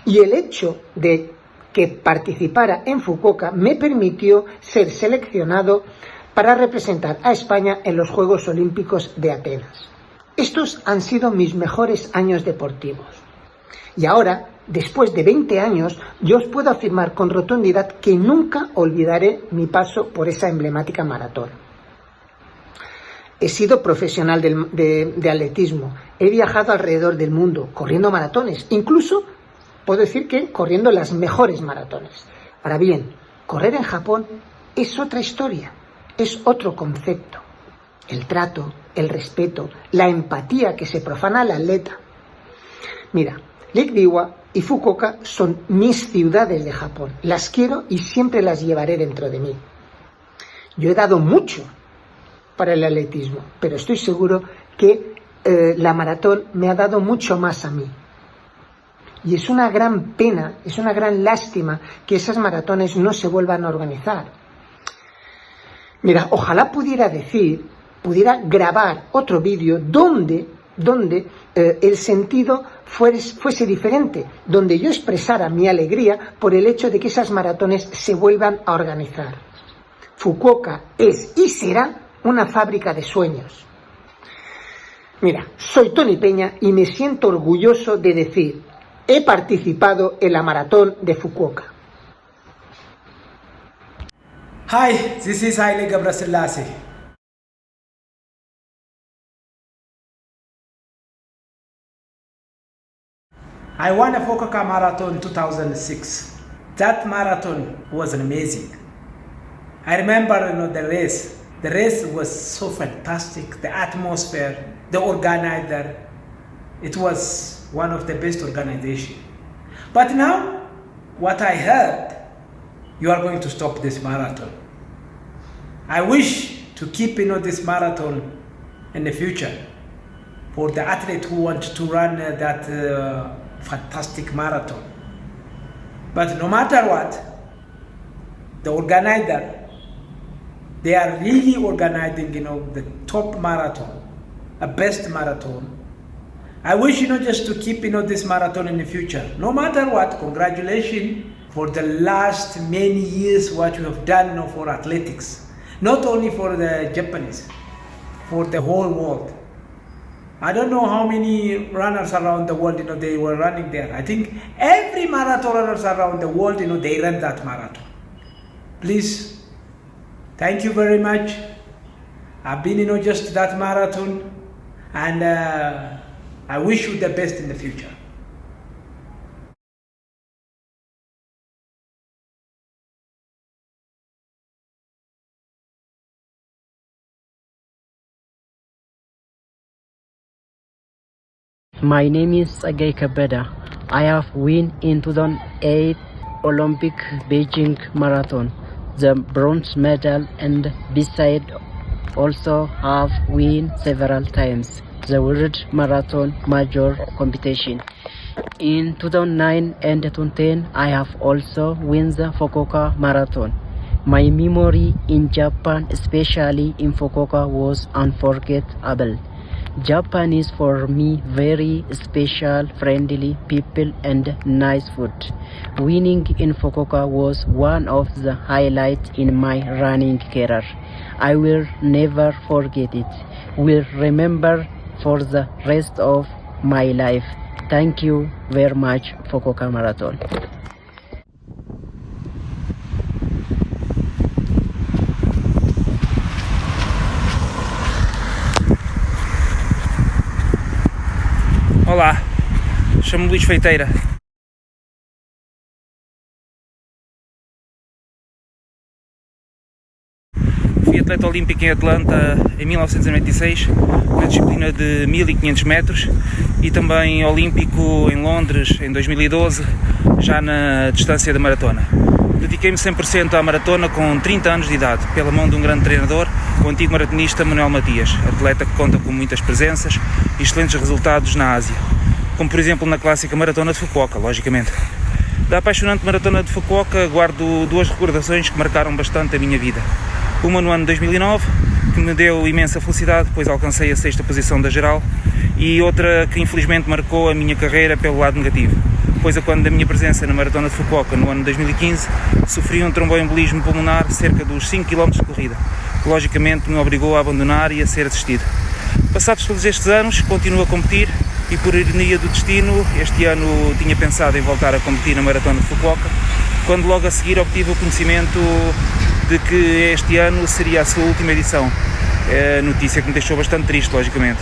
Y el hecho de que participara en Fukuoka me permitió ser seleccionado para representar a España en los Juegos Olímpicos de Atenas. Estos han sido mis mejores años deportivos. Y ahora, después de 20 años, yo os puedo afirmar con rotundidad que nunca olvidaré mi paso por esa emblemática maratón. He sido profesional de atletismo, he viajado alrededor del mundo corriendo maratones, incluso puedo decir que corriendo las mejores maratones. Ahora bien, correr en Japón es otra historia, es otro concepto. El trato, el respeto, la empatía que se profana al atleta. Mira, Lake Biwa y Fukuoka son mis ciudades de Japón. Las quiero y siempre las llevaré dentro de mí. Yo he dado mucho para el atletismo, pero estoy seguro que la maratón me ha dado mucho más a mí. Y es una gran pena, es una gran lástima que esas maratones no se vuelvan a organizar. Mira, ojalá pudiera grabar otro vídeo donde el sentido fuese diferente, donde yo expresara mi alegría por el hecho de que esas maratones se vuelvan a organizar. Fukuoka es y será una fábrica de sueños. Mira, soy Tony Peña y me siento orgulloso de decir, he participado en la maratón de Fukuoka. Hi, this is Haile Gebrselassie. I won a Fukuoka marathon in 2006. That marathon was amazing. I remember, the race. The race was so fantastic. The atmosphere, the organizer. It was one of the best organizations. But now, what I heard, you are going to stop this marathon. I wish to keep, this marathon in the future for the athlete who want to run that fantastic marathon. But no matter what, the organizer, they are really organizing, the top marathon, a best marathon. I wish, just to keep, this marathon in the future. No matter what, congratulations for the last many years what you have done, for athletics. Not only for the Japanese, for the whole world. I don't know how many runners around the world, they were running there. I think every marathon runners around the world, they ran that marathon. Please, thank you very much. I've been, just that marathon, and I wish you the best in the future. My name is Sagai Kabeda. I have won in 2008 Olympic Beijing Marathon the bronze medal, and beside also have won several times the World Marathon Major Competition. In 2009 and 2010 I have also won the Fukuoka Marathon. My memory in Japan, especially in Fukuoka, was unforgettable. Japan is for me very special, friendly people and nice food. Winning in Fukuoka was one of the highlights in my running career. I will never forget it. Will remember for the rest of my life. Thank you very much, Fukuoka Marathon. Olá, chamo-me Luís Feiteira. Fui atleta olímpico em Atlanta em 1996, na disciplina de 1500 metros, e também olímpico em Londres em 2012, já na distância da maratona. Dediquei-me 100% à maratona com 30 anos de idade, pela mão de um grande treinador, o antigo maratonista Manuel Matias, atleta que conta com muitas presenças e excelentes resultados na Ásia, como por exemplo na clássica maratona de Fukuoka, logicamente. Da apaixonante maratona de Fukuoka guardo duas recordações que marcaram bastante a minha vida. Uma no ano de 2009, que me deu imensa felicidade, pois alcancei a 6ª posição da geral, e outra que infelizmente marcou a minha carreira pelo lado negativo, pois a quando da minha presença na Maratona de Fukuoka no ano 2015 sofri um tromboembolismo pulmonar cerca dos 5 km de corrida, que logicamente me obrigou a abandonar e a ser assistido. Passados todos estes anos, continuo a competir e, por ironia do destino, este ano tinha pensado em voltar a competir na Maratona de Fukuoka, quando logo a seguir obtive o conhecimento de que este ano seria a sua última edição. É notícia que me deixou bastante triste, logicamente.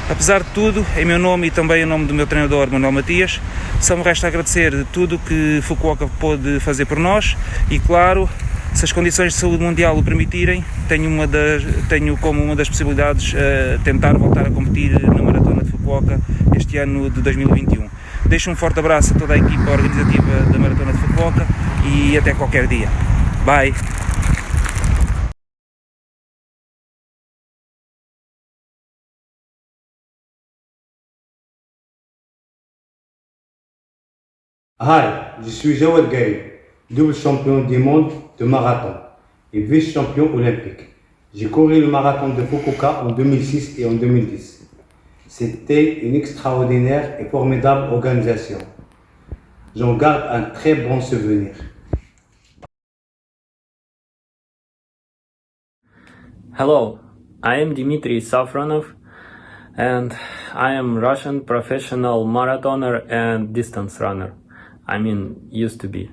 Apesar de tudo, em meu nome e também em nome do meu treinador Manuel Matias, só me resta agradecer de tudo que Fukuoka pôde fazer por nós e, claro, se as condições de saúde mundial o permitirem, tenho como uma das possibilidades tentar voltar a competir na Maratona de Fukuoka este ano de 2021. Deixo um forte abraço a toda a equipa organizativa da Maratona de Fukuoka e até qualquer dia. Bye! Hi, je suis Heiwadai, double champion du monde de marathon et vice-champion olympique. J'ai couru le marathon de Fukuoka en 2006 et en 2010. C'était une extraordinaire et formidable organisation. J'en garde un très bon souvenir. Hello, I am Dmitry Safronov and I am Russian professional marathoner and distance runner. I mean, used to be.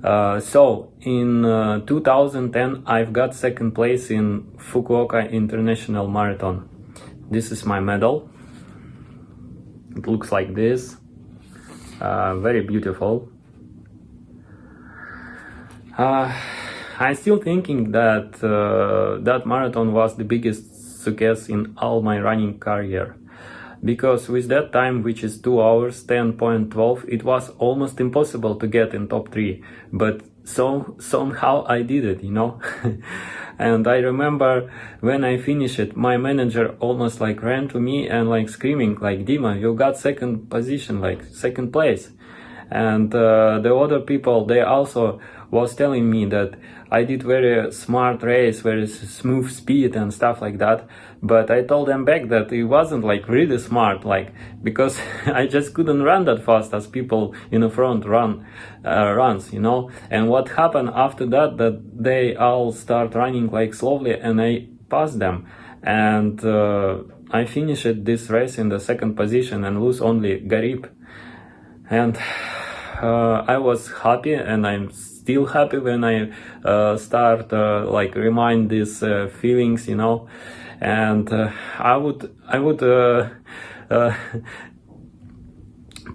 So in 2010 I've got second place in Fukuoka International Marathon. This is my medal. It looks like this. Very beautiful. I'm still thinking that that marathon was the biggest success in all my running career, because with that time, which is 2 hours 10.12, it was almost impossible to get in top 3, but somehow I did it, you know. And I remember when I finished it, my manager almost like ran to me and like screaming like, "Dima, you got second position, like second place." And the other people, they also was telling me that I did very smart race, very smooth speed and stuff like that. But I told them back that it wasn't like really smart, like, because I just couldn't run that fast as people in the front runs, you know. And what happened after that, that they all start running like slowly and I passed them. And I finished this race in the second position and lose only Garib. And I was happy, and I'm still happy when I start like remind these feelings, you know. And I would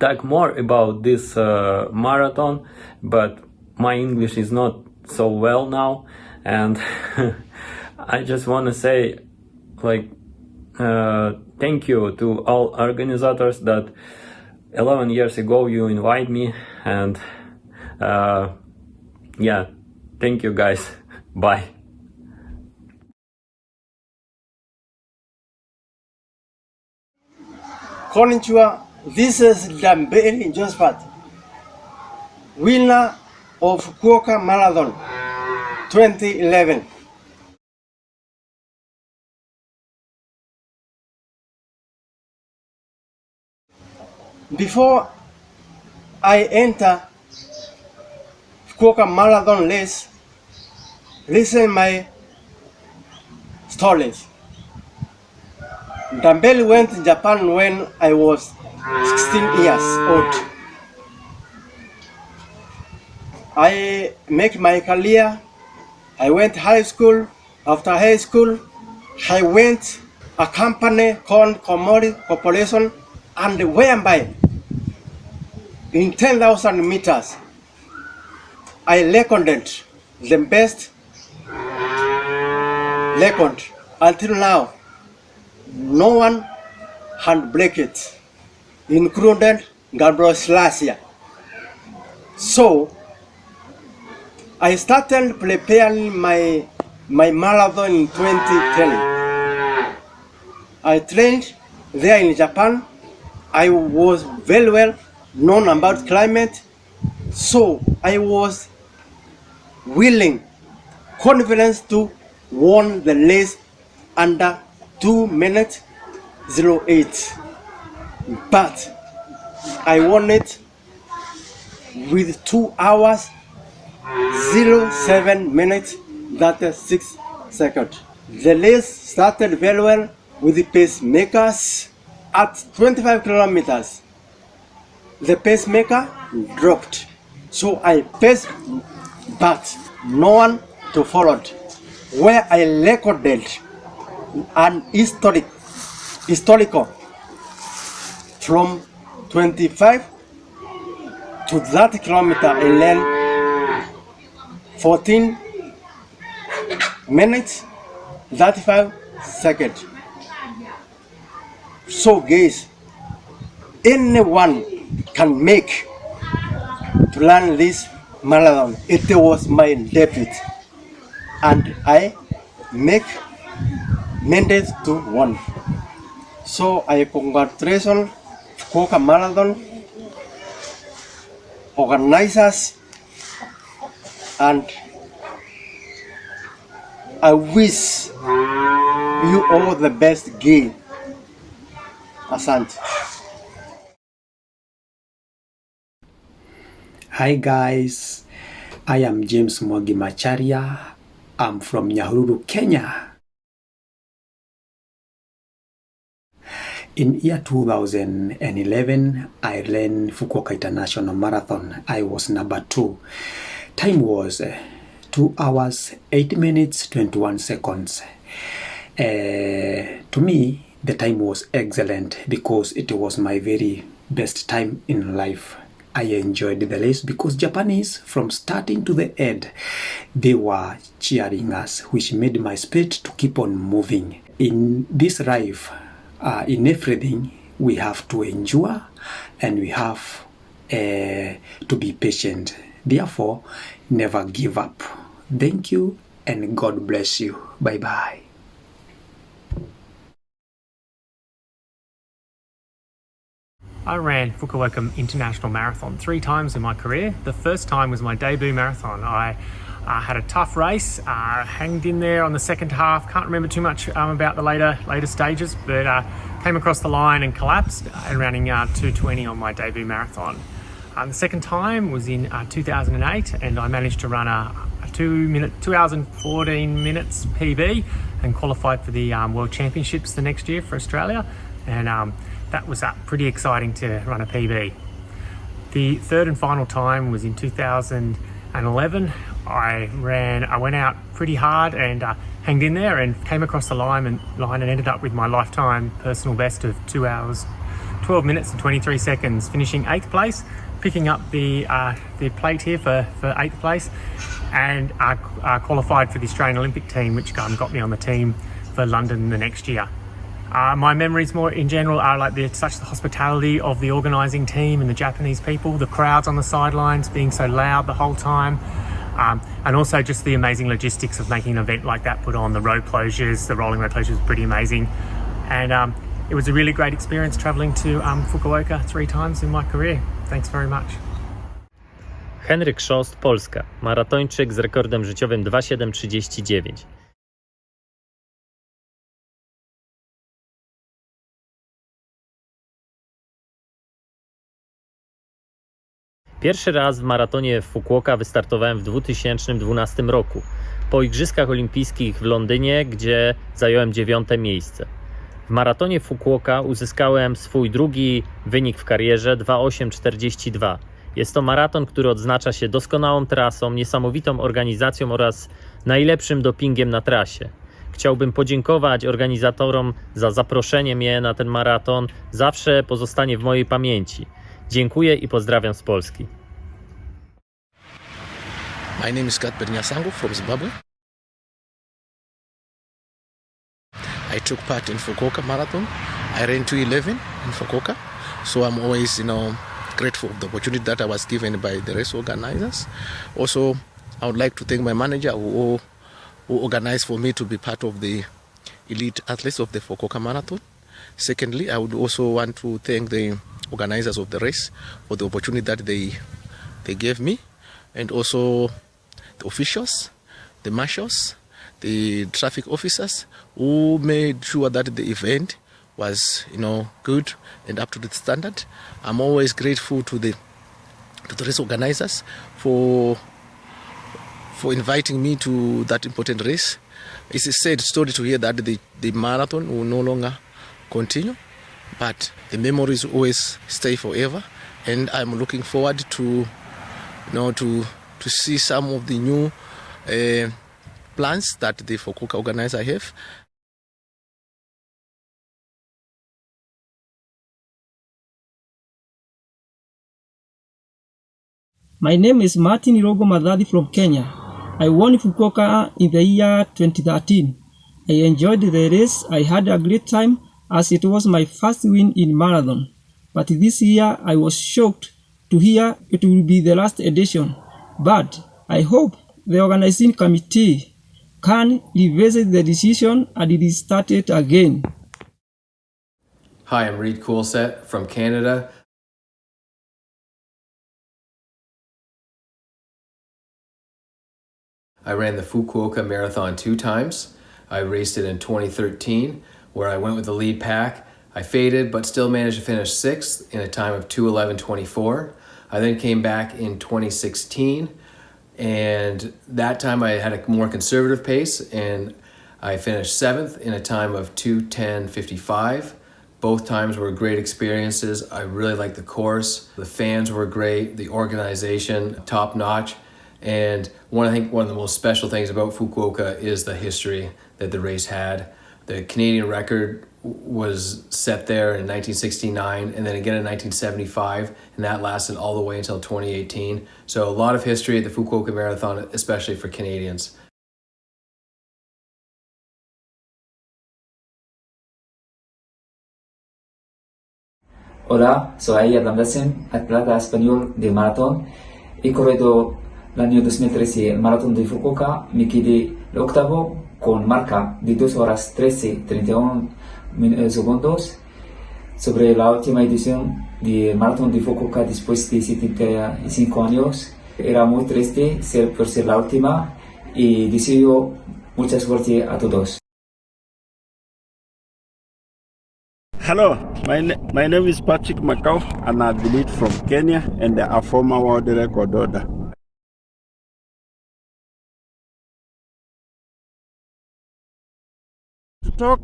talk more about this marathon, but my English is not so well now, and I just want to say like thank you to all organizers that 11 years ago you invite me, and yeah, thank you guys. Bye. Konnichiwa, this is Dambeli Josephat, winner of Fukuoka Marathon 2011. Before I enter Fukuoka Marathon race, listen my stories. Dambeli went to Japan when I was 16 years old. I make my career. I went high school. After high school, I went a company called Commodity Corporation, and whereby in 10,000 meters, I recorded the best record until now. No one had break it, including Gabriel Selassie. So I started preparing my marathon in 2010. I trained there in Japan. I was very well known about climate, so I was willing, confident to win the race under 2 minutes 08, but I won it with 2 hours 07 minutes 36 seconds. The race started very well with the pacemakers. At 25 kilometers, the pacemaker dropped, so I paced, but no one to follow, where I recorded an historical from 25 to 30 kilometers in length, 14 minutes 35 seconds. So guys, anyone can make to learn this marathon. It was my debut, and I managed to win. So I congratulate Fukuoka Marathon organizers, and I wish you all the best game. Asante. Hi guys, I am James Mwangi Macharia. I'm from Nyahururu, Kenya. In year 2011, I ran Fukuoka International Marathon. I was number 2. Time was 2 hours, 8 minutes, 21 seconds. To me, the time was excellent because it was my very best time in life. I enjoyed the race because Japanese, from starting to the end, they were cheering us, which made my spirit to keep on moving. In this life, in everything, we have to endure and we have to be patient. Therefore, never give up. Thank you and God bless you. Bye-bye. I ran Fukuoka International Marathon 3 times in my career. The first time was my debut marathon. I had a tough race, hanged in there on the second half. Can't remember too much about the later stages, but came across the line and collapsed and running 2:20 on my debut marathon. The second time was in 2008, and I managed to run a 2 hours and 14 minutes PB and qualified for the World Championships the next year for Australia. And that was pretty exciting to run a PB. The third and final time was in 2011. I went out pretty hard and hanged in there and came across the line and ended up with my lifetime personal best of 2 hours, 12 minutes and 23 seconds, finishing 8th place, picking up the plate here for 8th place, and qualified for the Australian Olympic team, which got me on the team for London the next year. My memories more in general are like the hospitality of the organising team and the Japanese people, the crowds on the sidelines being so loud the whole time, and also just the amazing logistics of making an event like that put on. The road closures, the rolling road closures was pretty amazing, and it was a really great experience travelling to Fukuoka 3 times in my career. Thanks very much. Henryk Szost, Polska. Maratończyk z rekordem życiowym 2:7:39. Pierwszy raz w maratonie w Fukuoka wystartowałem w 2012 roku, po Igrzyskach Olimpijskich w Londynie, gdzie zająłem 9. miejsce. W maratonie Fukuoka uzyskałem swój drugi wynik w karierze 2:8:42. Jest to maraton, który odznacza się doskonałą trasą, niesamowitą organizacją oraz najlepszym dopingiem na trasie. Chciałbym podziękować organizatorom za zaproszenie mnie na ten maraton. Zawsze pozostanie w mojej pamięci. Dziękuję i pozdrawiam z Polski. My name is Cuthbert Nyasango from Zimbabwe. I took part in Fukuoka Marathon. I ran 2:11 in Fukuoka, so I'm always, grateful of the opportunity that I was given by the race organizers. Also, I would like to thank my manager who organized for me to be part of the elite athletes of the Fukuoka Marathon. Secondly, I would also want to thank the organizers of the race for the opportunity that they gave me, and also the officials, the marshals, the traffic officers who made sure that the event was, good and up to the standard. I'm always grateful to the race organizers for inviting me to that important race. It's a sad story to hear that the marathon will no longer continue, but the memories always stay forever, and I'm looking forward to see some of the new plans that the Fukuoka organizer have. My name is Martin Irogo Madhadi from Kenya. I won Fukuoka in the year 2013. I enjoyed the race. I had a great time as it was my first win in marathon. But this year I was shocked to hear it will be the last edition. But I hope the organizing committee can revisit the decision and restart it again. Hi, I'm Reed Coolset from Canada. I ran the Fukuoka Marathon 2 times. I raced it in 2013, where I went with the lead pack. I faded, but still managed to finish 6th in a time of 2:11:24. I then came back in 2016, and that time I had a more conservative pace, and I finished 7th in a time of 2:10:55. Both times were great experiences. I really liked the course. The fans were great, the organization top notch. And one of the most special things about Fukuoka is the history that the race had. The Canadian record was set there in 1969 and then again in 1975, and that lasted all the way until 2018. So a lot of history at the Fukuoka Marathon, especially for Canadians. Hola, soy Adam Dassen, atleta español de maratón. He corrido el año 2013 el maratón de Fukuoka. Me quedé el octavo con marca de 2 horas 13:31 segundos. Sobre la última edición del maratón de Fukuoka después de 75 años. Era muy triste por ser la última y deseo mucha suerte a todos. Hello, my name is Patrick Macau, an athlete from Kenya and a former world record holder. To talk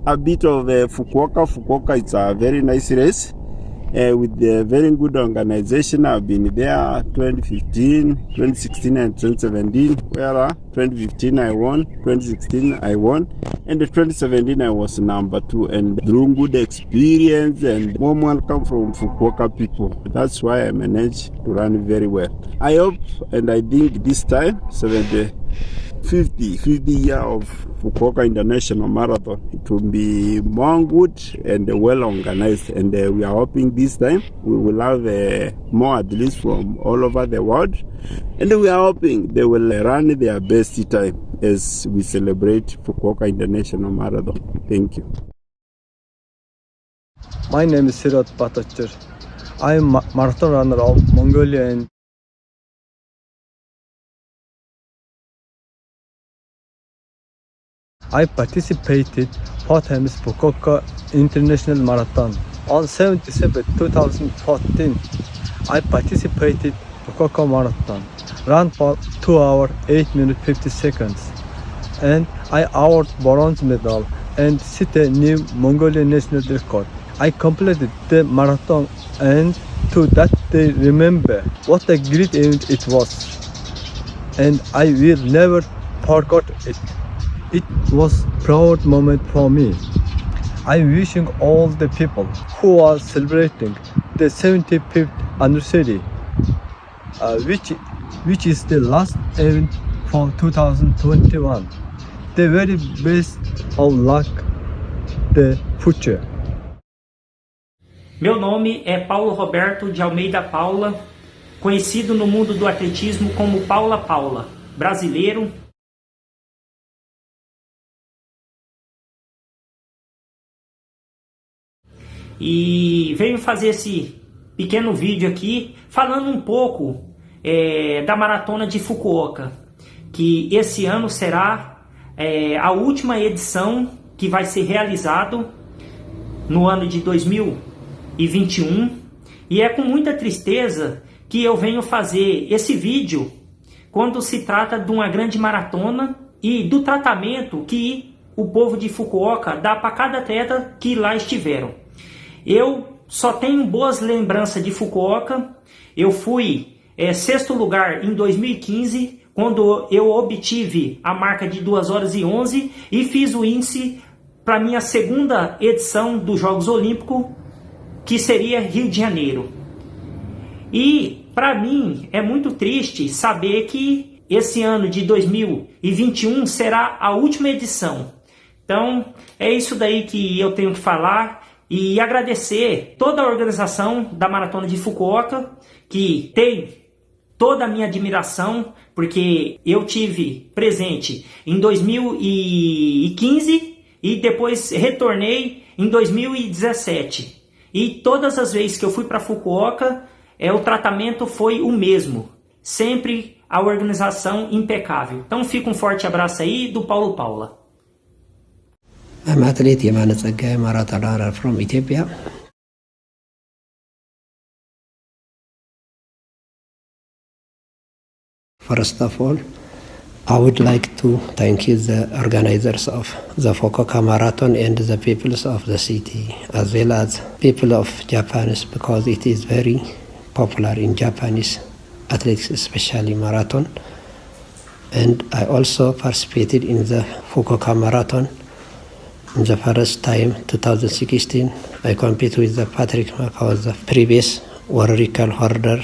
a bit of Fukuoka. Fukuoka, it's a very nice race with a very good organization. I've been there 2015, 2016 and 2017, where 2015 I won, 2016 I won, and 2017 I was number 2, and through good experience and warm welcome from Fukuoka people. That's why I managed to run very well. I hope and I think this time, 50 year of Fukuoka International Marathon, it will be more good and well organized, and we are hoping this time we will have more athletes from all over the world, and we are hoping they will run their best time as we celebrate Fukuoka International Marathon. Thank you. My name is Sirat Patachur. I am a marathon runner of Mongolia and I participated 4 times Fukuoka International Marathon. On 7th 2014, I participated Fukuoka Marathon, ran for 2 hours 8 minutes 50 seconds, and I awarded bronze medal and set a new Mongolian national record. I completed the marathon, and to that day remember what a great event it was, and I will never forget it. It was a proud moment for me. I'm wishing all the people who are celebrating the 75th anniversary, which is the last event for 2021, the very best of luck the future. Meu nome é Paulo Roberto de Almeida Paula, conhecido no mundo do atletismo como Paula Paula, brasileiro. E venho fazer esse pequeno vídeo aqui falando um pouco da maratona de Fukuoka, que esse ano será a última edição que vai ser realizado no ano de 2021, e é com muita tristeza que eu venho fazer esse vídeo quando se trata de uma grande maratona e do tratamento que o povo de Fukuoka dá para cada atleta que lá estiveram. Eu só tenho boas lembranças de Fukuoka. Eu fui sexto lugar em 2015, quando eu obtive a marca de 2 horas e 11 e fiz o índice para minha segunda edição dos Jogos Olímpicos, que seria Rio de Janeiro. E para mim é muito triste saber que esse ano de 2021 será a última edição. Então é isso daí que eu tenho que falar e agradecer toda a organização da Maratona de Fukuoka, que tem toda a minha admiração, porque eu tive presente em 2015 e depois retornei em 2017. E todas as vezes que eu fui para Fukuoka, o tratamento foi o mesmo. Sempre a organização impecável. Então fica um forte abraço aí do Paulo Paula. I'm athlete Yamana Tsagay, marathon runner from Ethiopia. First of all, I would like to thank you, the organizers of the Fukuoka Marathon, and the people of the city, as well as people of Japan, because it is very popular in Japanese athletics, especially marathon. And I also participated in the Fukuoka Marathon. In the first time, 2016, I competed with the Patrick Macau, the previous world record holder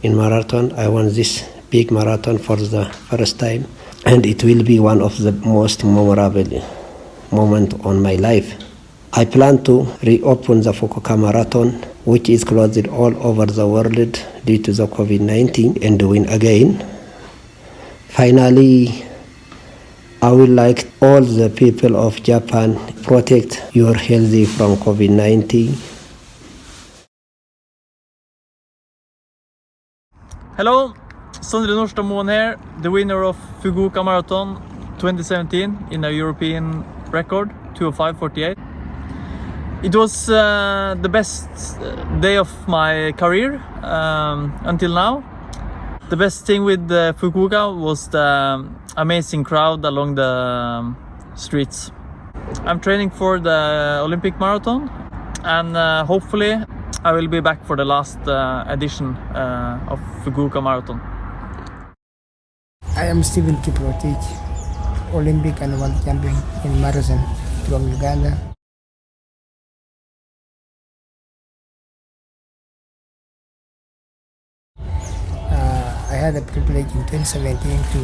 in marathon. I won this big marathon for the first time, and it will be one of the most memorable moments on my life. I plan to reopen the Fukuoka Marathon, which is closed all over the world due to the COVID-19, and win again. Finally, I would like all the people of Japan protect your health from COVID-19. Hello, Sondre Nordstad here, the winner of Fukuoka Marathon 2017 in a European record, 2:05:48. It was the best day of my career until now. The best thing with Fukuoka was the amazing crowd along the streets. I'm training for the Olympic marathon, and hopefully I will be back for the last edition of Fukuoka Marathon. I am Stephen Kiprotich, Olympic and world champion in marathon from Uganda. I had the privilege in 2017 to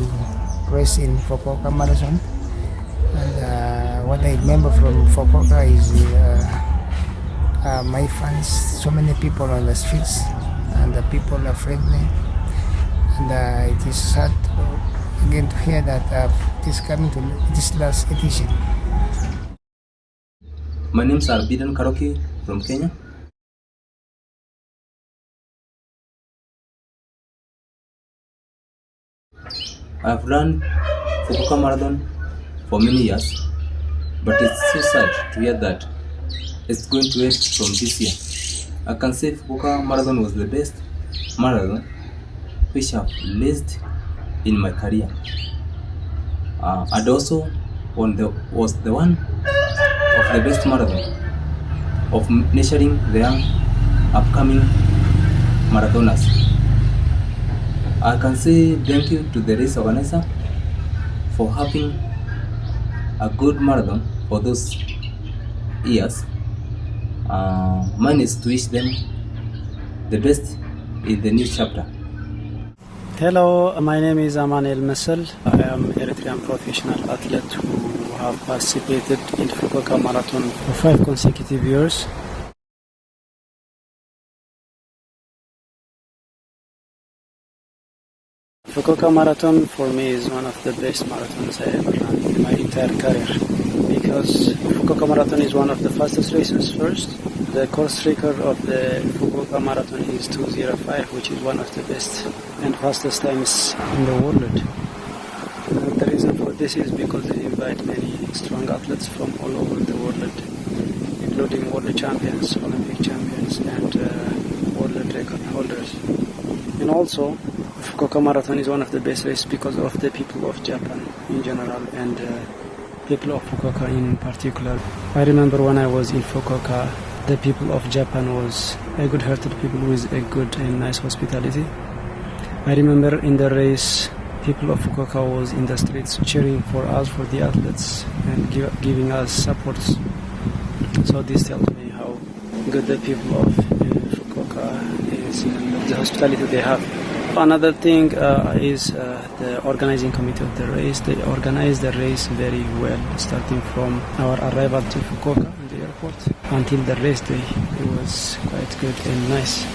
race in Fukuoka Marathon, and what I remember from Fukuoka is my fans, so many people on the streets, and the people are friendly, and it is sad again to hear that it is coming to this last edition. My name is Arbidan Karoki from Kenya. I've run Fukuoka Marathon for many years, but it's so sad to hear that it's going to end from this year. I can say Fukuoka Marathon was the best marathon which I've raced in my career, and also was the one of the best marathon of nurturing the young upcoming marathoners. I can say thank you to the race organizer for having a good marathon for those years. Mine is to wish them the best in the new chapter. Hello, my name is Aman El Masal. I am Eritrean professional athlete who have participated in Fukuoka Marathon for 5 consecutive years. Fukuoka Marathon for me is one of the best marathons I ever ran in my entire career, because Fukuoka Marathon is one of the fastest races first. The course record of the Fukuoka Marathon is 2:05, which is one of the best and fastest times in the world. The reason for This is because they invite many strong athletes from all over the world, including world champions, Olympic champions, and world record holders. And also, Fukuoka Marathon is one of the best races because of the people of Japan in general and people of Fukuoka in particular. I remember when I was in Fukuoka, the people of Japan was a good-hearted people with a good and nice hospitality. I remember in the race, people of Fukuoka was in the streets cheering for us, for the athletes, and giving us support. So this tells me how good the people of Fukuoka is and the hospitality they have. Another thing is the organizing committee of the race. They organized the race very well, starting from our arrival to Fukuoka in the airport until the race day. It was quite good and nice.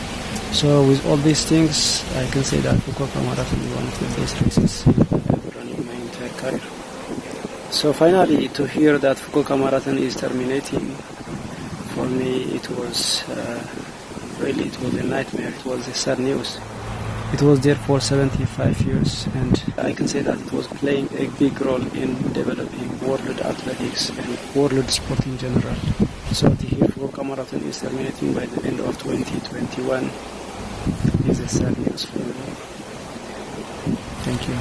So with all these things, I can say that Fukuoka Marathon is one of the best races I've ever run in my entire career. So finally, to hear that Fukuoka Marathon is terminating, for me it was a nightmare. It was a sad news. It was there for 75 years, and I can say that it was playing a big role in developing world athletics and world sport in general. So to hear Fukuoka Marathon is terminating by the end of 2021 is a sad news for me. Thank you.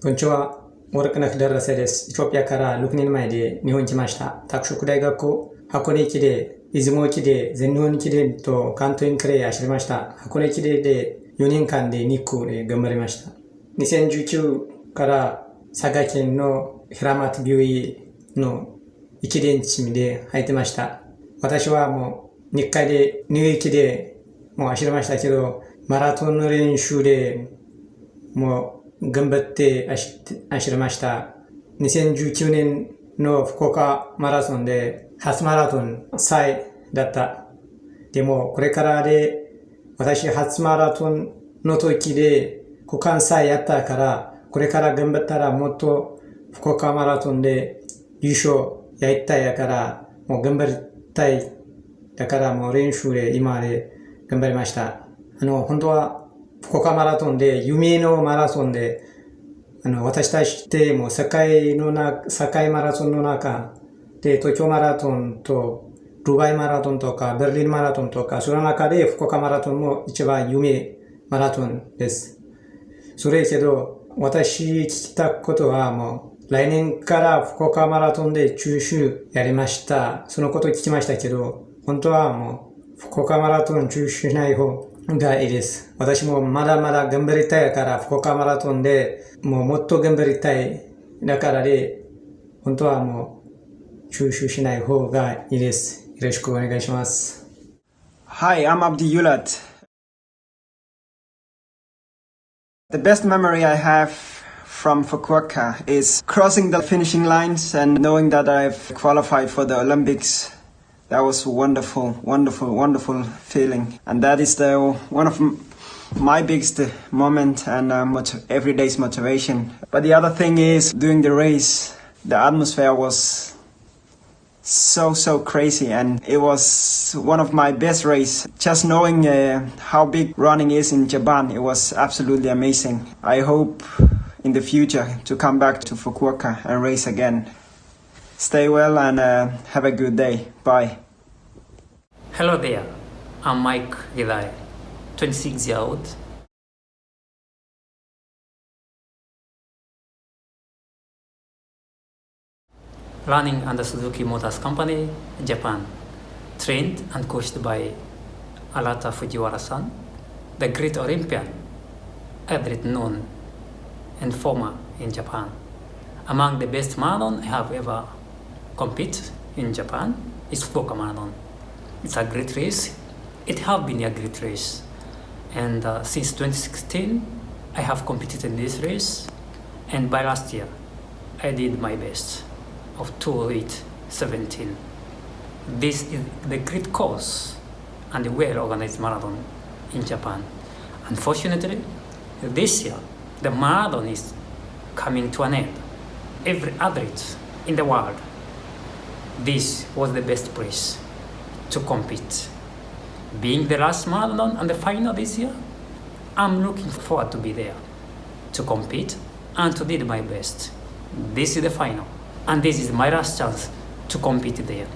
Konnichiwa. モルクナフデラセです。エチオピアから6年前で日本に来ました。拓殖大学校、箱根駅伝、出雲駅伝、全日本駅伝と関東インクレイ走りました。箱根駅伝で4年間で2区で頑張りました。2019から佐賀県の平松病院の駅伝チームで入ってました。私はもう日回で入駅でもう走りましたけど、マラソンの練習でもう頑張って走りました。2019年の福岡マラソンで初マラソン3位だった。でもこれからで私初マラソンの時で区間3位やったから、これから頑張ったらもっと福岡マラソンで優勝やりたいやからもう頑張りたい。だからもう練習で今で頑張りました。本当は福岡マラソンで、夢のマラソンで、私たちってもう世界マラソンの中で、東京マラソンと、ドバイマラソンとか、ベルリンマラソンとか、その中で福岡マラソンも一番夢マラソンです。それけど、私聞きたことはもう、来年から福岡マラソンで中止やりました。そのこと聞きましたけど、本当はもう、福岡マラソン中止しない方がいいです。私もまだまだ頑張りたいから、福岡マラソンでもうもっと頑張りたい。だからで、本当はもう中止しない方がいいです。よろしくお願いします。Hi, I'm Abdi Yulat. The best memory I have from Fukuoka is crossing the finishing lines and knowing that I've qualified for the Olympics. That was a wonderful, wonderful, wonderful feeling. And that is one of my biggest moment and every day's motivation. But the other thing is, during the race, the atmosphere was so crazy, and it was one of my best race. Just knowing how big running is in Japan, it was absolutely amazing. I hope in the future to come back to Fukuoka and race again. Stay well and have a good day. Bye. Hello there, I'm Mike Gilai, 26 years old. Running under Suzuki Motors Company, Japan, trained and coached by Arata Fujiwara-san, the great Olympian, athlete known and former in Japan. Among the best marathon I have ever competed in Japan is Fukuoka Marathon. It's a great race. It has been a great race. And since 2016, I have competed in this race. And by last year, I did my best of 2:8:17. This is the great course and a well-organized marathon in Japan. Unfortunately, this year, the marathon is coming to an end. Every athlete in the world, this was the best place to compete. Being the last marathon and the final this year, I'm looking forward to be there, to compete and to do my best. This is the final, and this is my last chance to compete there.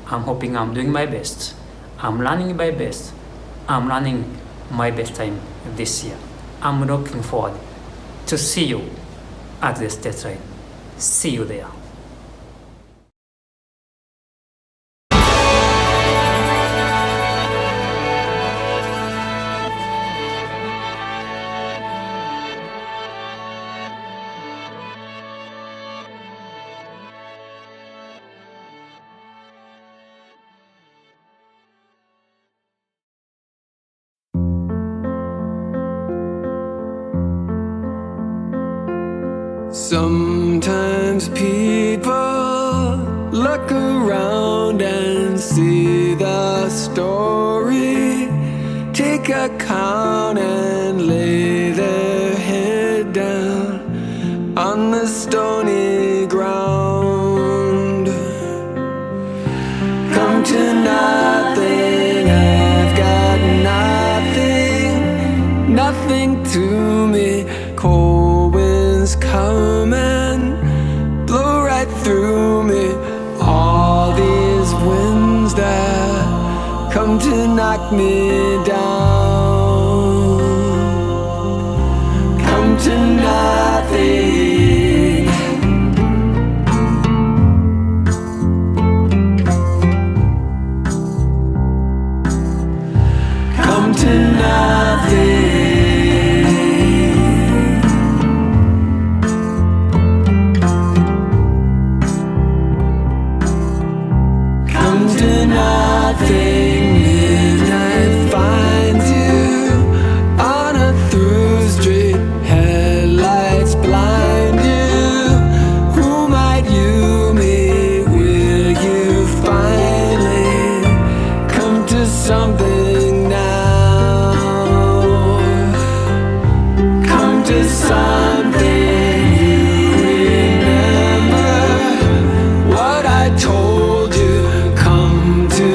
I'm hoping I'm doing my best. I'm running my best. I'm running my best time this year. I'm looking forward to see you at the stage line. See you there. Sometimes people look around and see the story, take account and lay their head down on the stony ground. Come to nothing, I've got nothing, nothing to me. Cold winds come and blow right through me. All these winds that come to knock me down. Come to nothing. Come to nothing. Midnight finds you on a through street, headlights blind you. Who might you meet? Will you finally come to something now? Come to something. You remember what I told you. Come to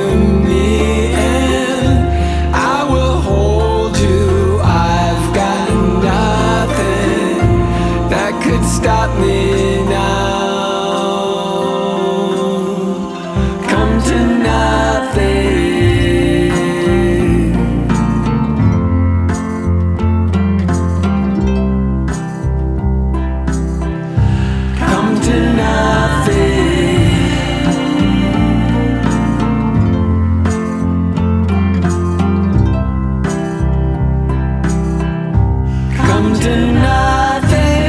me and I will hold you. I've got nothing that could stop me now. Come to nothing. Come to nothing. Come to nothing.